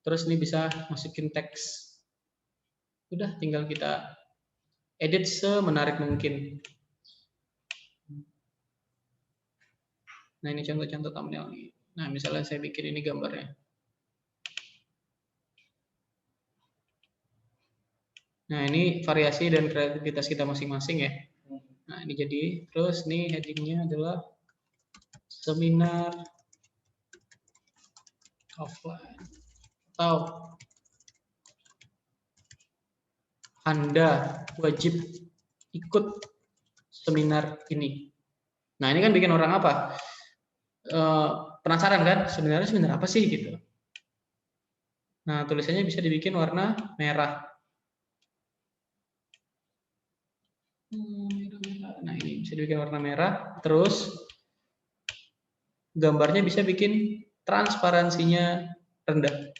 Terus ini bisa masukin teks. Udah, tinggal kita edit semenarik mungkin. Nah, ini contoh-contoh thumbnail nih. Nah, misalnya saya bikin ini gambarnya. Nah, ini variasi dan kreativitas kita masing-masing ya. Nah, ini jadi, terus nih headingnya adalah seminar offline. Atau Anda wajib ikut seminar ini. Nah, ini kan bikin orang apa? Penasaran kan? Sebenarnya seminar apa sih gitu. Nah, tulisannya bisa dibikin warna merah. Nah, ini bisa dibikin warna merah. Terus gambarnya bisa bikin transparansinya rendah.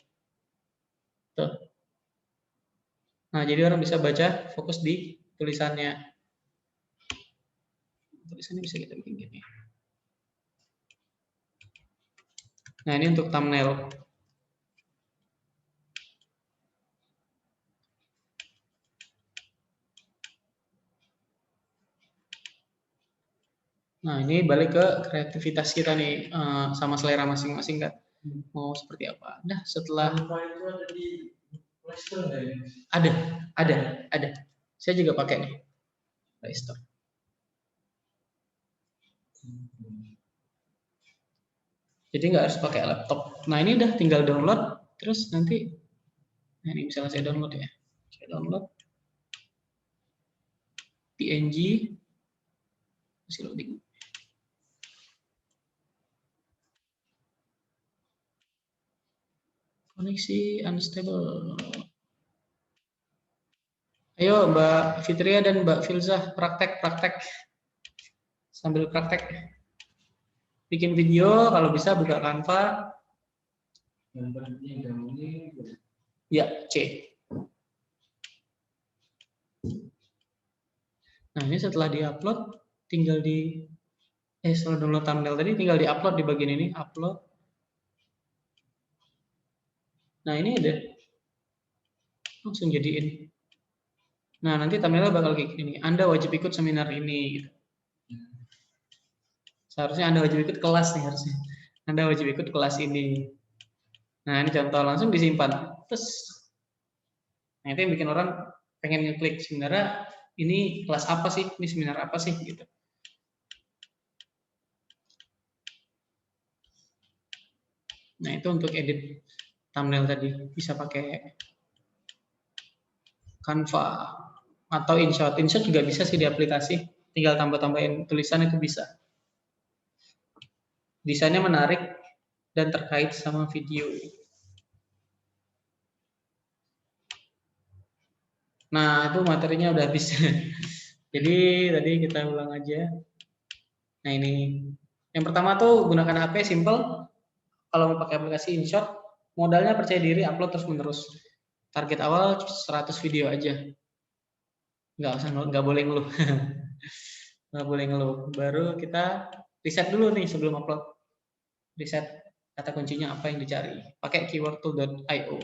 Tuh. Nah, jadi orang bisa baca, fokus di tulisannya. Tulisannya bisa kita bikin gini. Nah, ini untuk thumbnail. Nah, ini balik ke kreativitas kita nih, sama selera masing-masing kan. Mau seperti apa. Nah, setelah Canva itu ada di Play Store nggak ya? ada. Saya juga pakai nih Play Store. Jadi nggak harus pakai laptop. Nah, ini udah tinggal download, terus nanti, nah ini misalnya saya download ya. Saya download PNG, masih loading. Koneksi unstable. Ayo Mbak Fitria dan Mbak Filzah praktek. Sambil praktek. Bikin video, kalau bisa buka Canva. Ya, C. Nah, ini setelah diupload, tinggal setelah download thumbnail tadi, tinggal diupload di bagian ini, upload. Nah, ini ada. Langsung jadiin. Nah, nanti thumbnailnya bakal kayak gini. Anda wajib ikut seminar ini. Gitu. Seharusnya Anda wajib ikut kelas nih harusnya. Anda wajib ikut kelas ini. Nah, ini contoh langsung disimpan. Terus, nah itu yang bikin orang pengen ngeklik. Sebenarnya ini kelas apa sih? Ini seminar apa sih? Gitu. Nah, itu untuk edit thumbnail tadi. Bisa pakai Canva atau InShot. InShot juga bisa sih di aplikasi. Tinggal tambah-tambahin tulisan itu bisa. Desainnya menarik dan terkait sama video. Nah, itu materinya udah habis. Jadi tadi kita ulang aja. Nah, ini. Yang pertama tuh gunakan HP simple. Kalau mau pakai aplikasi InShot, modalnya percaya diri, upload terus-menerus. Target awal 100 video aja. Nggak boleh ngeluh. Nggak boleh ngeluh. Baru kita riset dulu nih sebelum upload. Riset kata kuncinya apa yang dicari. Pakai keyword tool.io.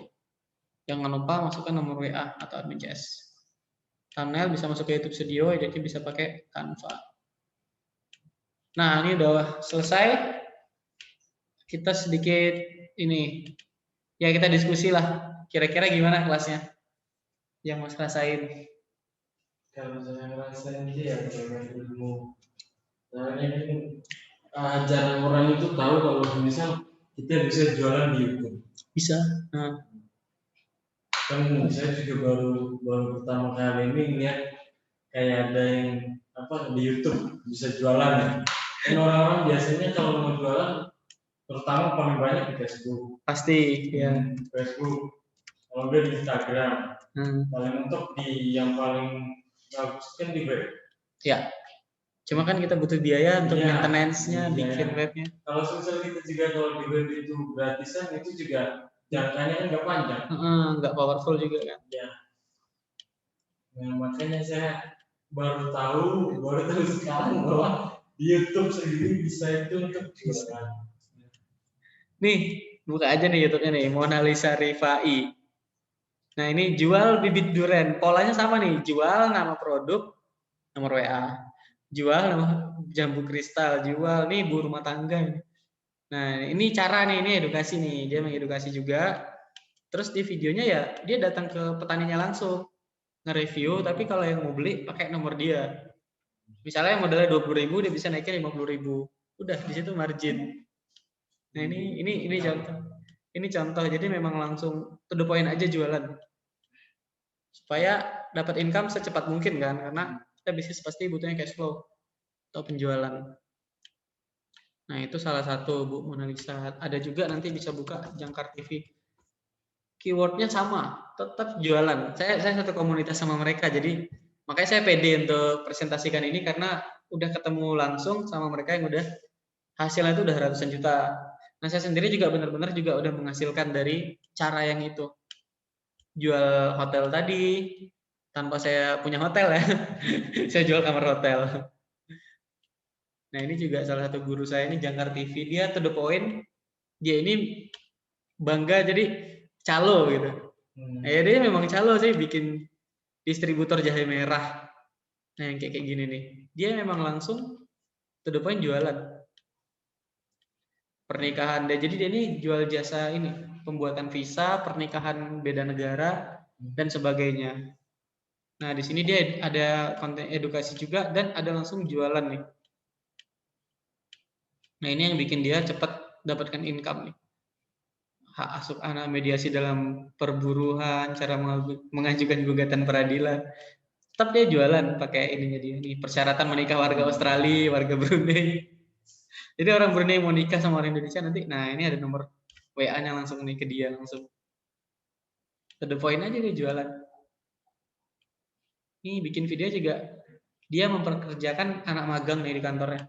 Jangan lupa masukkan nomor WA atau admin CS. thumbnail bisa masuk ke YouTube Studio, editnya bisa pakai Canva. Nah, ini udah selesai. Kita sedikit ini, ya kita diskusi lah. Kira-kira gimana kelasnya? Yang Mas rasain? Kalau saya ngerasain sih ya banyak ilmu. Soalnya kan jarang orang itu tahu kalau misal kita bisa jualan di YouTube. Bisa. Nah, Kan saya juga baru pertama kali ini lihat kayak ada yang di YouTube bisa jualan ya. Dan orang-orang biasanya kalau mau jualan terutama paling banyak di Facebook. pasti ya. Facebook. Kalau nggak di Instagram. Hmm. Paling mentok yang paling bagus kan di web. Ya. Cuma kan kita butuh biaya untuk Iya, maintenance-nya, iya. bikin webnya. Kalau susah kita juga kalau di web itu gratisan itu juga jangkanya kan nggak panjang. Nggak powerful juga kan. Ya. Nah, makanya saya baru tahu sekarang bahwa di YouTube sendiri bisa itu untuk jualan. Nih, buka aja nih YouTube-nya nih, Mona Lisa Rifai. Nah, ini jual bibit durian. Polanya sama nih, jual nama produk, nomor WA. Jual nama jambu kristal, jual nih ibu rumah tangga. Nah, ini cara nih, ini edukasi nih. Dia mengedukasi juga. Terus di videonya ya, dia datang ke petaninya langsung. Nge-review, tapi kalau yang mau beli pakai nomor dia. Misalnya yang modalnya 20.000, dia bisa naikin 50.000. Udah di situ margin. Nah, ini contoh. Ini contoh. Jadi memang langsung to the point aja jualan. Supaya dapat income secepat mungkin kan, karena kita bisnis pasti butuhnya cash flow atau penjualan. Nah, itu salah satu Bu Mona Lisa. Ada juga nanti bisa buka Jangkar TV. Keywordnya sama, tetap jualan. Saya satu komunitas sama mereka, jadi makanya saya pede untuk presentasikan ini karena udah ketemu langsung sama mereka yang udah hasilnya itu udah ratusan juta. Nah, saya sendiri juga benar-benar juga udah menghasilkan dari cara yang itu. Jual hotel tadi tanpa saya punya hotel ya. Saya jual kamar hotel. Nah, ini juga salah satu guru saya ini Jangkar TV, dia to the point. Dia ini bangga jadi calo gitu. Ya dia memang calo sih bikin distributor jahe merah. Nah, yang kayak gini nih. Dia memang langsung to the point jualan. Pernikahan dia. Jadi dia ini jual jasa ini, pembuatan visa, pernikahan beda negara dan sebagainya. Nah, di sini dia ada konten edukasi juga dan ada langsung jualan nih. Nah, ini yang bikin dia cepat dapatkan income nih. Hak asuh anak, mediasi dalam perburuan, cara mengajukan gugatan peradilan. Tetap dia jualan pakai ininya dia nih, persyaratan menikah warga Australia, warga Brunei. Jadi orang Brunei mau nikah sama orang Indonesia nanti, nah ini ada nomor WA-nya langsung nih ke dia langsung. To the point aja dia jualan. Nih bikin video juga dia memperkerjakan anak magang nih di kantornya.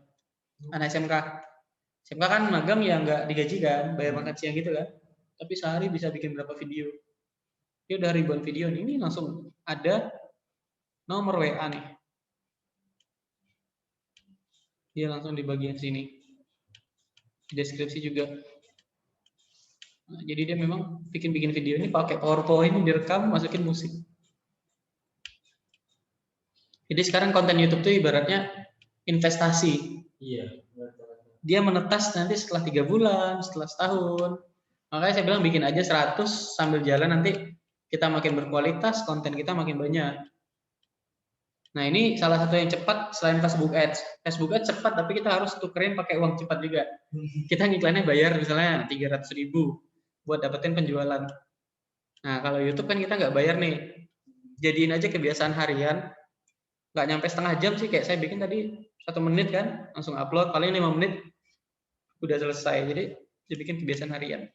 Anak SMK. SMK kan magang ya nggak digaji kan, bayar makan siang gitu kan. Tapi sehari bisa bikin berapa video. Dia udah ribuan video nih, ini langsung ada nomor WA nih. Dia langsung di bagian sini. Deskripsi juga. Nah, jadi dia memang bikin video ini pakai PowerPoint, direkam, masukin musik. Jadi sekarang konten YouTube tuh ibaratnya investasi. Iya. Dia menetas nanti setelah 3 bulan, setelah setahun. Makanya saya bilang bikin aja 100 sambil jalan, nanti kita makin berkualitas, konten kita makin banyak. Nah, ini salah satu yang cepat selain Facebook Ads. Facebook Ads cepat, tapi kita harus tukerin pakai uang cepat juga. Kita ngiklannya bayar misalnya 300.000 buat dapetin penjualan. Nah, kalau YouTube kan kita nggak bayar nih. Jadiin aja kebiasaan harian. Nggak nyampe setengah jam sih, kayak saya bikin tadi 1 menit kan, langsung upload, paling 5 menit udah selesai. Jadi dibikin kebiasaan harian.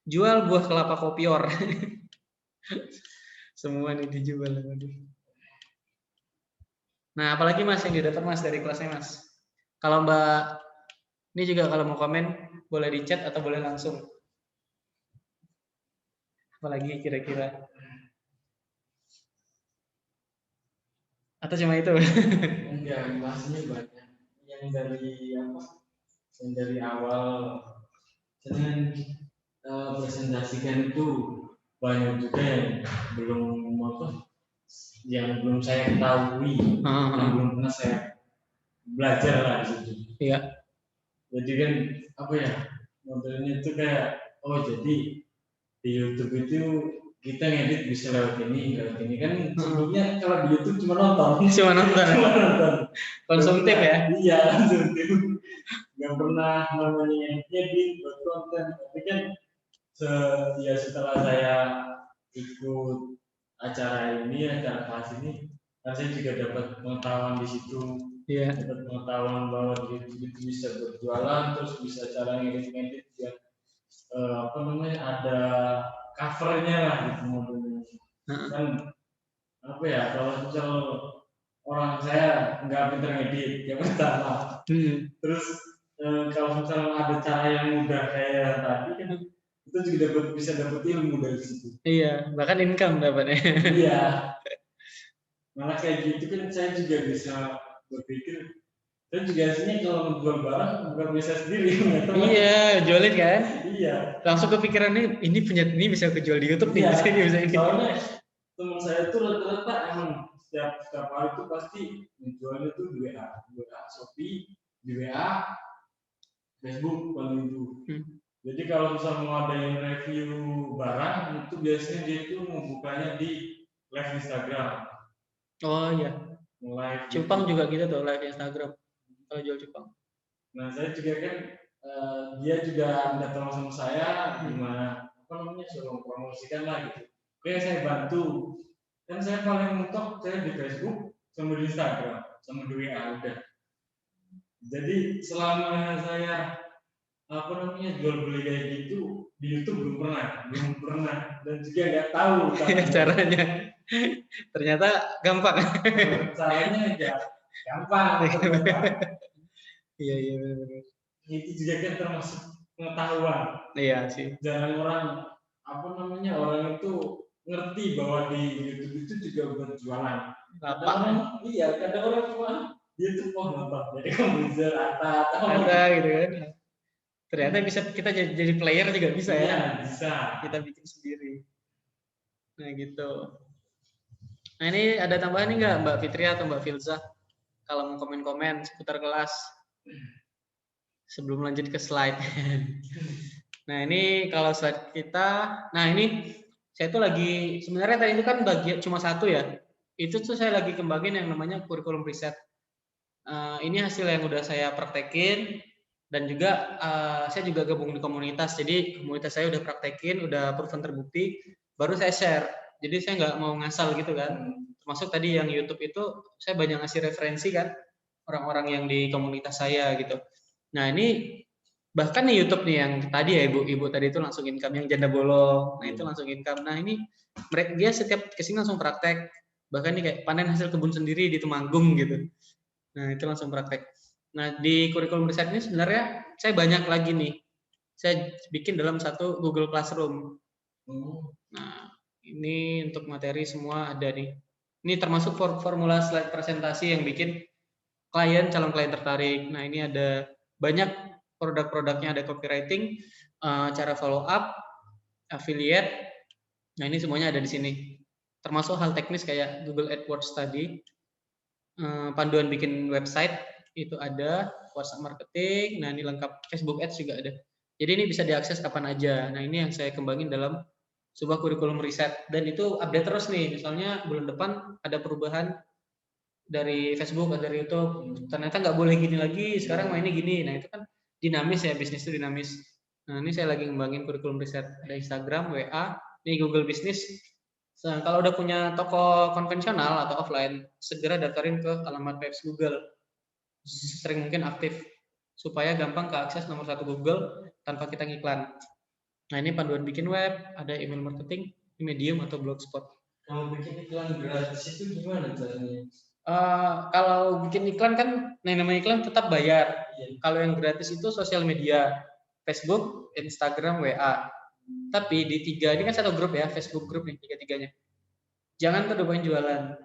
Jual buah kelapa kopior. Semua nih dijual. Nah, apalagi Mas yang didapat Mas dari kelasnya Mas? Kalau Mbak ini juga kalau mau komen boleh di chat atau boleh langsung. Apalagi kira-kira? Atau cuma itu? Enggak, masnya banyak. Yang dari awal dengan presentasikan itu banyak juga yang belum yang belum saya ketahui, yang belum pernah saya belajar lah di situ. Iya. Jadi kan apa ya, modelnya itu kayak jadi di YouTube itu kita ngedit bisa lewat ini kan. Sebelumnya kalau di YouTube cuma nonton. Cuma nonton. Konsumtif ya? Iya, konsumtif. Nggak pernah namanya ngedit buat konten. Tapi kan setelah saya ikut acara kelas ini, saya juga dapat pengetahuan di situ. Iya. Dapat pengetahuan bahwa itu bisa berjualan, terus bisa cara ngedit ya, ada covernya lah gitu modelnya. Kan apa ya, kalau misal orang saya nggak pintar ngedit yang pertama, terus kalau misal ada cara yang mudah kayak tadi kan, itu juga bisa dapat ilmu dari situ. Iya, bahkan income dapatnya. Iya. Malah kayak gitu kan saya juga bisa berpikir, saya juga aslinya kalau menjual barang bukan bisa sendiri. Iya, jualin kan? Iya. Langsung kepikiran ini bisa kejual di YouTube nih, bisa ini. Soalnya teman saya tuh rata-rata emang setiap hari itu pasti menjualnya tuh di WA, Shopee, di WA, Facebook paling itu. Jadi kalau misal mau ada yang review barang itu biasanya dia itu membukanya di live Instagram. Oh iya. Live cupang gitu. Juga gitu tuh live Instagram kalau jual cupang. Nah saya juga kan dia juga datang sama saya gimana suruh promosikan lah gitu. Oke, saya bantu. Kan saya paling mentok saya di Facebook sama di Instagram sama di WA udah. Jadi selama saya jual beli kayak gitu di YouTube belum pernah dan juga nggak tahu caranya. Ternyata gampang. Caranya ya gampang. Iya benar. Itu juga kan termasuk pengetahuan. Iya sih. Jarang orang orang itu ngerti bahwa di YouTube itu juga berjualan. Kadang orang cuma dia tuh nonton jadi komposer ada gitu kan. Ternyata bisa kita jadi player juga bisa ya. Bisa. Kita bikin sendiri. Nah gitu. Nah ini ada tambahan nih nggak Mbak Fitri atau Mbak Filza? Kalau mau komen-komen seputar kelas. Sebelum lanjut ke slide. Nah ini kalau slide kita. Nah ini saya tuh lagi sebenarnya tadi itu kan bagian cuma satu ya. Itu tuh saya lagi kembangin yang namanya kurikulum riset. Ini hasil yang udah saya praktekin. Dan juga saya juga gabung di komunitas, jadi komunitas saya udah praktekin, udah proven terbukti, baru saya share. Jadi saya nggak mau ngasal gitu kan. Termasuk tadi yang YouTube itu saya banyak ngasih referensi kan, orang-orang yang di komunitas saya gitu. Nah ini bahkan nih YouTube nih yang tadi ya ibu tadi itu langsung income, yang janda bolong, nah itu langsung income. Nah ini dia setiap kesini langsung praktek, bahkan nih kayak panen hasil kebun sendiri di Temanggung gitu. Nah itu langsung praktek. Nah, di kurikulum riset ini sebenarnya saya banyak lagi nih. Saya bikin dalam satu Google Classroom. Nah, ini untuk materi semua ada nih. Ini termasuk formula slide presentasi yang bikin calon klien tertarik. Nah, ini ada banyak produk-produknya, ada copywriting, cara follow up, affiliate. Nah, ini semuanya ada di sini. Termasuk hal teknis kayak Google AdWords tadi, panduan bikin website, itu ada, WhatsApp marketing, nah ini lengkap, Facebook Ads juga ada. Jadi ini bisa diakses kapan aja. Nah ini yang saya kembangin dalam sebuah kurikulum riset, dan itu update terus nih. Misalnya bulan depan ada perubahan dari Facebook atau dari YouTube, ternyata nggak boleh gini lagi, sekarang mainnya gini. Nah itu kan dinamis ya, bisnis itu dinamis. Nah ini saya lagi kembangin kurikulum riset, ada Instagram, WA, ini Google Business. Nah, kalau udah punya toko konvensional atau offline, segera daftarin ke alamat web Google. Sering mungkin aktif supaya gampang keakses nomor 1 Google tanpa kita ngiklan. Nah ini panduan bikin web, ada email marketing, Medium atau Blogspot. Kalau bikin iklan gratis itu gimana caranya? Kalau bikin iklan kan, namanya iklan tetap bayar. Kalau yang gratis itu sosial media, Facebook, Instagram, WA. Tapi di 3 ini kan satu grup ya, Facebook grup nih, 3-3-nya. Jangan terlalu jualan.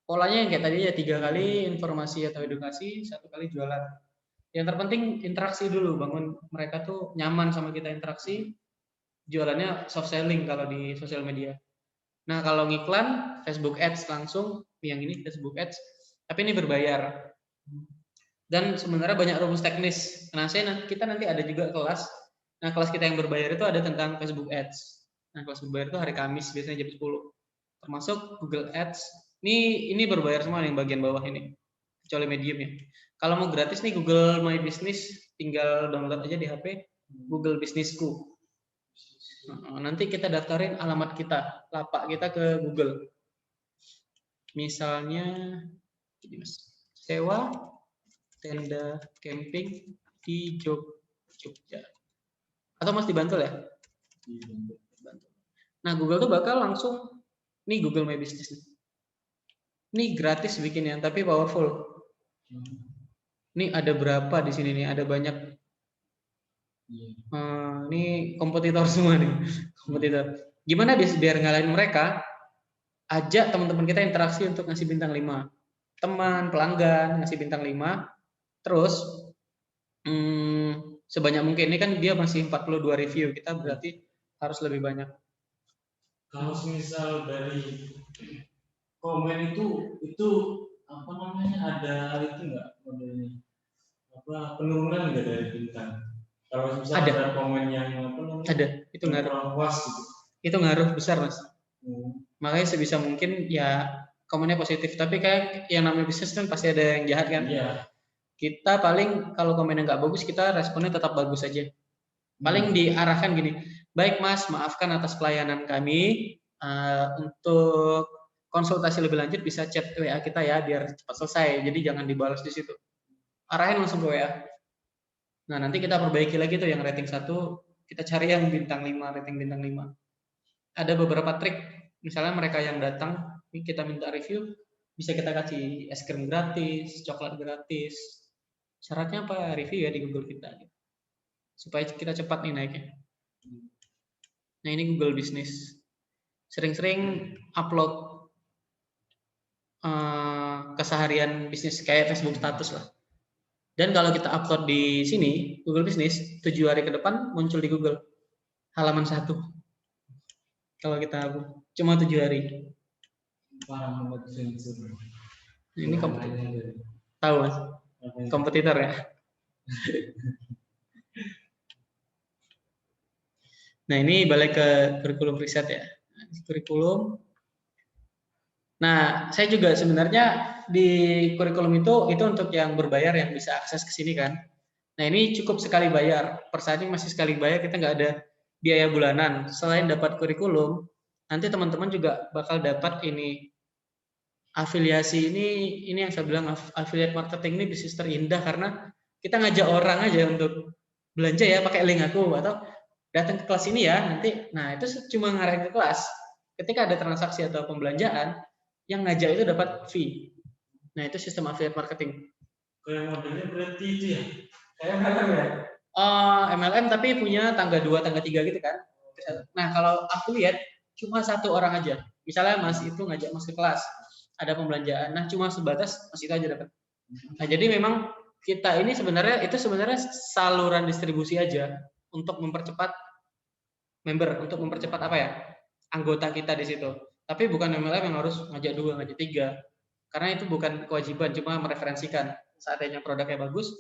Polanya yang kayak tadi ya, 3 kali informasi atau edukasi, 1 kali jualan. Yang terpenting interaksi dulu, bangun mereka tuh nyaman sama kita interaksi. Jualannya soft selling kalau di sosial media. Nah, kalau ngiklan Facebook Ads langsung yang ini Facebook Ads, tapi ini berbayar. Dan sebenarnya banyak rumus teknis. Nah, kita nanti ada juga kelas. Nah, kelas kita yang berbayar itu ada tentang Facebook Ads. Nah, kelas berbayar itu hari Kamis biasanya jam 10. Termasuk Google Ads. Ini berbayar semua yang bagian bawah ini. Kecuali Medium ya. Kalau mau gratis nih Google My Business, tinggal download aja di HP Google Businessku. Nanti kita daftarin alamat kita, lapak kita ke Google. Misalnya ini Mas, sewa tenda camping di Jogja. Atau Mas dibantu ya? Nah, Google tuh bakal langsung nih Google My Business nih. Ini gratis bikinnya, tapi powerful. Ini ada berapa di sini nih? Ada banyak. Ini kompetitor semua nih, kompetitor. Gimana biar ngalahin mereka? Ajak teman-teman kita interaksi untuk ngasih bintang 5. Teman, pelanggan ngasih bintang 5. Terus sebanyak mungkin, ini kan dia masih 42 review, kita berarti harus lebih banyak. Kalau misal dari komen itu apa namanya, ada itu enggak modelnya? Apa penurunan enggak dari bintang? Kalau misalnya ada komen yang apa namanya? Ada, itu ngaruh. Puas gitu. Itu ngaruh besar, Mas. Makanya sebisa mungkin ya komennya positif, tapi kayak yang namanya bisnis kan pasti ada yang jahat kan. Iya. Kita paling kalau komennya nggak bagus, kita responnya tetap bagus aja. Paling diarahkan gini, baik Mas, maafkan atas pelayanan kami, untuk konsultasi lebih lanjut bisa chat WA kita ya biar cepat selesai, jadi jangan dibalas di situ. Arahin langsung ke WA. Nah, nanti kita perbaiki lagi tuh yang rating 1, kita cari yang bintang 5, rating bintang 5. Ada beberapa trik, misalnya mereka yang datang, kita minta review, bisa kita kasih es krim gratis, coklat gratis. Syaratnya apa? Review ya di Google kita. Supaya kita cepat nih naiknya. Nah, ini Google Business. Sering-sering upload keseharian bisnis kayak Facebook status lah. Dan kalau kita upload di sini, Google Business, 7 hari ke depan muncul di Google. Halaman 1. Kalau kita cuma 7 hari. Ini kompetitor. Tahu Mas? Kompetitor ya. Nah, ini balik ke kurikulum riset ya. Kurikulum. Nah, saya juga sebenarnya di kurikulum itu untuk yang berbayar yang bisa akses ke sini kan. Nah, ini cukup sekali bayar. Per saat ini masih sekali bayar, kita nggak ada biaya bulanan. Selain dapat kurikulum, nanti teman-teman juga bakal dapat ini afiliasi ini yang saya bilang affiliate marketing ini bisnis terindah karena kita ngajak orang aja untuk belanja ya pakai link aku atau datang ke kelas ini ya nanti. Nah, itu cuma ngarahin ke kelas. Ketika ada transaksi atau pembelanjaan, yang ngajak itu dapat fee. Nah, itu sistem affiliate marketing. Kayak modelnya berarti itu ya? Kayak MLM ya? MLM tapi punya tangga 2, tangga 3 gitu kan. Nah, kalau affiliate cuma 1 orang aja. Misalnya Mas itu ngajak Mas ke kelas, ada pembelanjaan. Nah, cuma sebatas Mas itu aja dapat. Nah, jadi memang kita ini sebenarnya saluran distribusi aja untuk mempercepat member, untuk mempercepat apa ya? Anggota kita di situ. Tapi bukan MLM yang harus ngajak 2, ngajak 3. Karena itu bukan kewajiban, cuma mereferensikan. Seandainya produknya bagus,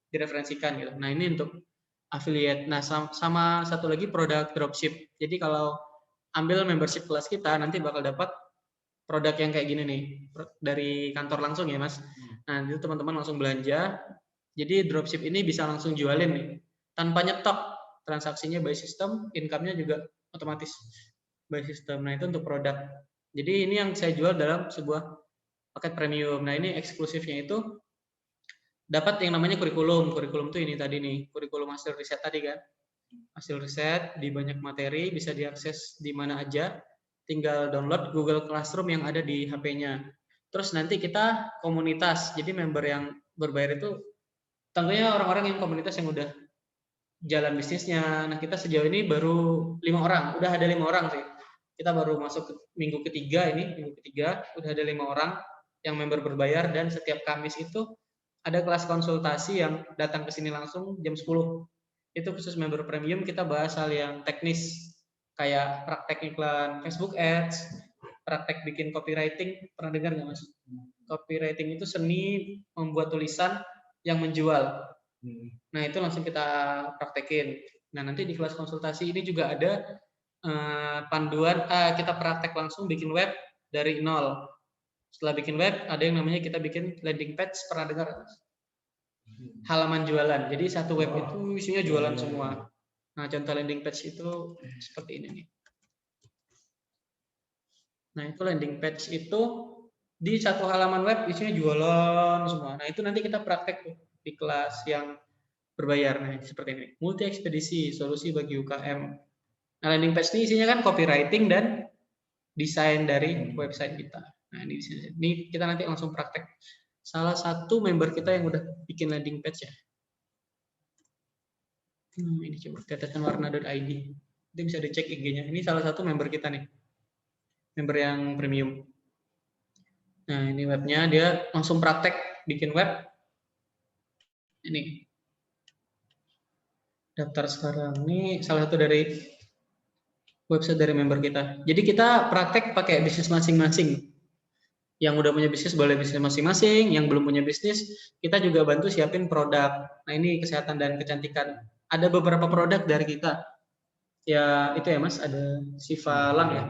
direferensikan gitu. Nah, ini untuk affiliate. Nah, sama satu lagi produk dropship. Jadi kalau ambil membership kelas kita, nanti bakal dapat produk yang kayak gini nih. Dari kantor langsung ya, Mas. Nah, itu teman-teman langsung belanja. Jadi dropship ini bisa langsung jualin nih. Tanpa nyetok. Transaksinya by system, income-nya juga otomatis by system. Nah, itu untuk produk. Jadi ini yang saya jual dalam sebuah paket premium. Nah, ini eksklusifnya itu dapat yang namanya kurikulum. Kurikulum tuh ini tadi nih, kurikulum hasil riset tadi kan. Hasil riset di banyak materi, bisa diakses di mana aja. Tinggal download Google Classroom yang ada di HP-nya. Terus nanti kita komunitas. Jadi member yang berbayar itu tentunya orang-orang yang komunitas yang udah jalan bisnisnya. Nah, kita sejauh ini baru 5 orang. Udah ada 5 orang sih. Kita baru masuk ke minggu ketiga udah ada 5 orang yang member berbayar dan setiap Kamis itu ada kelas konsultasi yang datang ke sini langsung jam 10. Itu khusus member premium, kita bahas hal yang teknis kayak praktek iklan Facebook Ads, praktek bikin copywriting, pernah dengar nggak Mas? Copywriting itu seni membuat tulisan yang menjual. Nah, itu langsung kita praktekin. Nah, nanti di kelas konsultasi ini juga ada panduan, kita praktek langsung bikin web dari nol. Setelah bikin web, ada yang namanya kita bikin landing page, pernah dengar? Halaman jualan. Jadi satu web itu isinya jualan semua. Nah, contoh landing page itu seperti ini nih. Nah, itu landing page itu di satu halaman web isinya jualan semua. Nah, itu nanti kita praktek tuh di kelas yang berbayar. Nah, seperti ini. Multi ekspedisi, solusi bagi UKM. Nah, landing page ini isinya kan copywriting dan desain dari website kita. Nah, ini di sini. Ini kita nanti langsung praktek. Salah satu member kita yang udah bikin landing page ya. Ini coba tetesanwarna.id. Itu bisa dicek IG-nya. Ini salah satu member kita nih. Member yang premium. Nah, ini webnya, dia langsung praktek bikin web. Ini. Daftar sekarang. Ini salah satu dari website dari member kita. Jadi kita praktek pakai bisnis masing-masing. Yang udah punya bisnis boleh bisnis masing-masing, yang belum punya bisnis kita juga bantu siapin produk. Nah, ini kesehatan dan kecantikan. Ada beberapa produk dari kita. Ya itu ya Mas, ada Sivalang ya.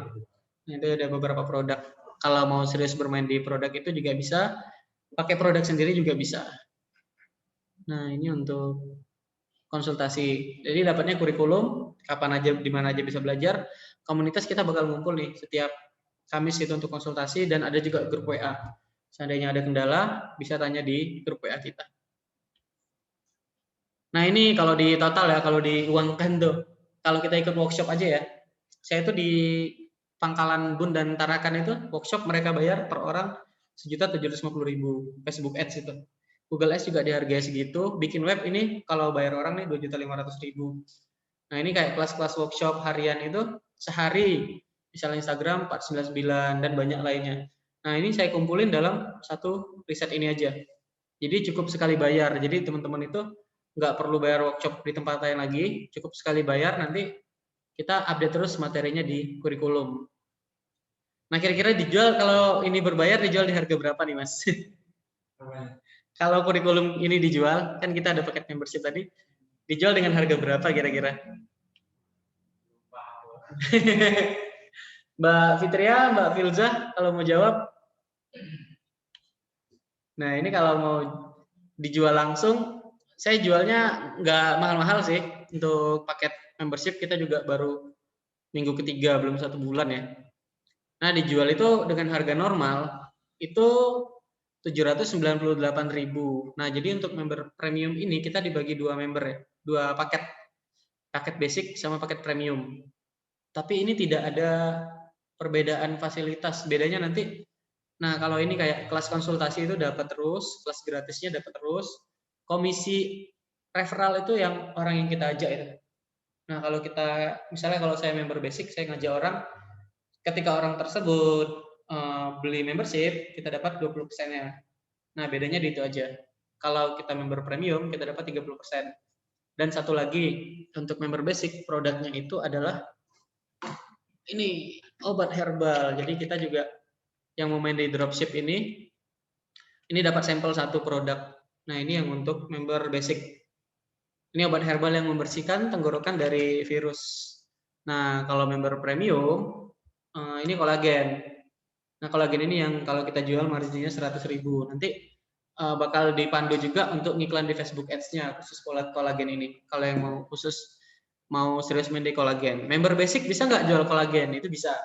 Nah, itu ada beberapa produk. Kalau mau serius bermain di produk itu juga bisa, pakai produk sendiri juga bisa. Nah, ini untuk konsultasi. Jadi dapatnya kurikulum, kapan aja, di mana aja bisa belajar. Komunitas kita bakal ngumpul nih setiap Kamis itu untuk konsultasi, dan ada juga grup WA. Seandainya ada kendala, bisa tanya di grup WA kita. Nah, ini kalau di total ya, kalau diuangkan tuh, kalau kita ikut workshop aja ya, saya itu di Pangkalan Bun dan Tarakan itu, workshop mereka bayar per orang 1.750.000 Facebook Ads itu. Google Ads juga dihargai segitu, bikin web ini kalau bayar orang nih 2.500.000. Nah, ini kayak kelas-kelas workshop harian itu sehari, misalnya Instagram 499 dan banyak lainnya. Nah, ini saya kumpulin dalam satu riset ini aja. Jadi cukup sekali bayar. Jadi teman-teman itu nggak perlu bayar workshop di tempat lain lagi, cukup sekali bayar, nanti kita update terus materinya di kurikulum. Nah, kira-kira dijual, kalau ini berbayar dijual di harga berapa nih Mas? Kalau kurikulum ini dijual, kan kita ada paket membership tadi, dijual dengan harga berapa kira-kira? Mbak Fitria, Mbak Filza, kalau mau jawab. Nah, ini kalau mau dijual langsung, saya jualnya nggak mahal-mahal sih. Untuk paket membership kita juga baru minggu ketiga, belum 1 bulan ya. Nah, dijual itu dengan harga normal, itu 798.000. Nah, jadi untuk member premium ini kita dibagi 2 member ya, 2 paket. Paket basic sama paket premium. Tapi ini tidak ada perbedaan fasilitas. Bedanya nanti, nah kalau ini kayak kelas konsultasi itu dapat terus, kelas gratisnya dapat terus, komisi referral itu yang orang yang kita ajak itu. Nah, kalau kita, misalnya kalau saya member basic, saya ngajak orang, ketika orang tersebut beli membership, kita dapat 20%-nya. Nah, bedanya di itu aja. Kalau kita member premium, kita dapat 30%. Dan satu lagi, untuk member basic, produknya itu adalah ini obat herbal. Jadi kita juga yang mau main di dropship ini dapat sampel 1 produk. Nah, ini yang untuk member basic. Ini obat herbal yang membersihkan tenggorokan dari virus. Nah, kalau member premium, ini kolagen. Nah, kolagen ini yang kalau kita jual marginnya 100.000. Nanti bakal dipandu juga untuk ngiklan di Facebook Ads-nya khusus kolagen ini. Kalau yang mau khusus mau serius main di kolagen. Member basic bisa nggak jual kolagen? Itu bisa.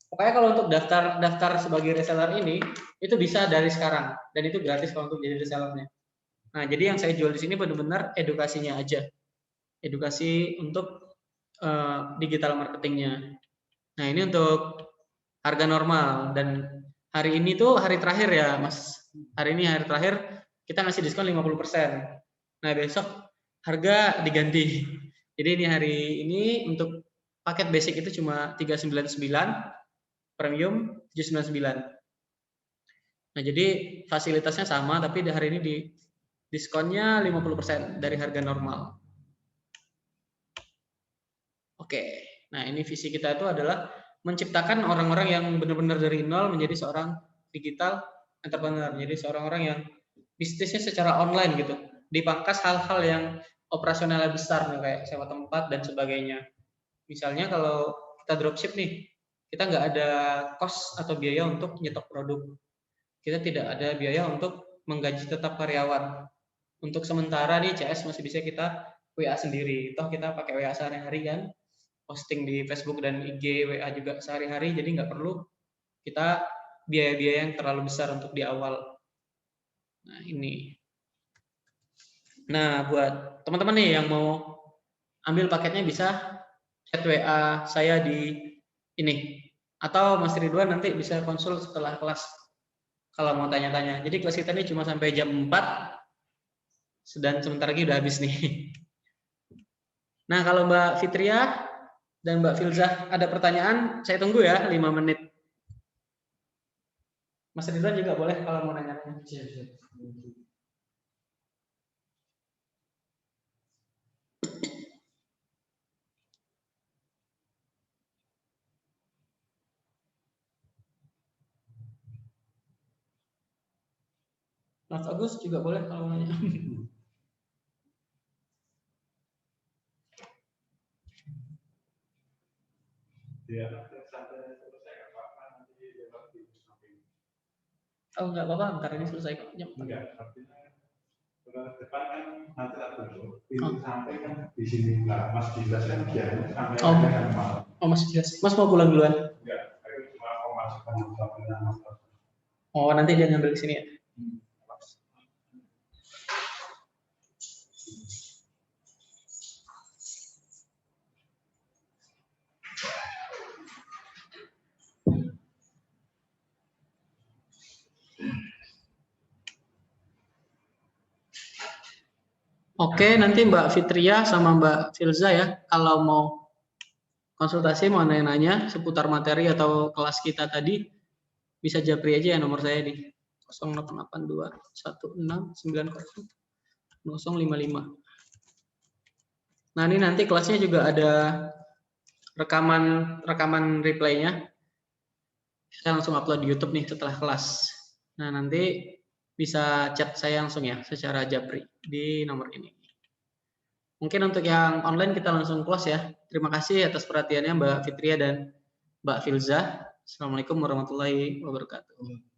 Pokoknya kalau untuk daftar sebagai reseller ini, itu bisa dari sekarang. Dan itu gratis kalau untuk jadi resellernya. Nah, jadi yang saya jual di sini benar-benar edukasinya aja. Edukasi untuk digital marketingnya. Nah, ini untuk harga normal. Dan hari ini tuh hari terakhir ya, Mas. Hari ini hari terakhir, kita ngasih diskon 50%. Nah, besok harga diganti. Jadi ini hari ini untuk paket basic itu cuma 399, premium 799. Nah, jadi fasilitasnya sama, tapi hari ini di diskonnya 50% dari harga normal. Oke, nah ini visi kita itu adalah menciptakan orang-orang yang benar-benar dari nol menjadi seorang digital entrepreneur, menjadi seorang orang yang bisnisnya secara online gitu. Dipangkas hal-hal yang operasionalnya besar nih, kayak sewa tempat dan sebagainya. Misalnya kalau kita dropship nih, kita nggak ada cost atau biaya untuk nyetok produk. Kita tidak ada biaya untuk menggaji tetap karyawan. Untuk sementara nih CS masih bisa kita WA sendiri. Toh kita pakai WA sehari-hari kan, posting di Facebook dan IG, WA juga sehari-hari, jadi nggak perlu kita biaya-biaya yang terlalu besar untuk di awal. Nah ini. Nah buat teman-teman nih yang mau ambil paketnya bisa chat WA saya di ini. Atau Mas Ridwan nanti bisa konsul setelah kelas kalau mau tanya-tanya. Jadi kelas kita ini cuma sampai jam 4 dan sebentar lagi udah habis nih. Nah kalau Mbak Fitria dan Mbak Filzah ada pertanyaan, saya tunggu ya 5 menit. Mas Ridwan juga boleh kalau mau nanya-nanya. Mas Agus juga boleh kalau mau nanya. Oh nggak apa-apa, bentar ini selesai kok. Enggak, artinya depan kan nanti tak tutup. Pintu sampai kan di sini lah, Mas jelaskan biar sampai kan malam. Oh Mas jelas. Mas mau pulang duluan? Enggak, aku cuma mau masukkan ucapannya Mas. Oh nanti dia ngambil ke sini ya. Oke, nanti Mbak Fitria sama Mbak Filza ya, kalau mau konsultasi, mau nanya-nanya seputar materi atau kelas kita tadi, bisa japri aja ya nomor saya di 0881690055. Nah ini nanti kelasnya juga ada rekaman replaynya. Saya langsung upload di YouTube nih setelah kelas. Nah nanti bisa chat saya langsung ya secara japri di nomor ini. Mungkin untuk yang online kita langsung close ya. Terima kasih atas perhatiannya Mbak Fitria dan Mbak Filza. Assalamualaikum warahmatullahi wabarakatuh.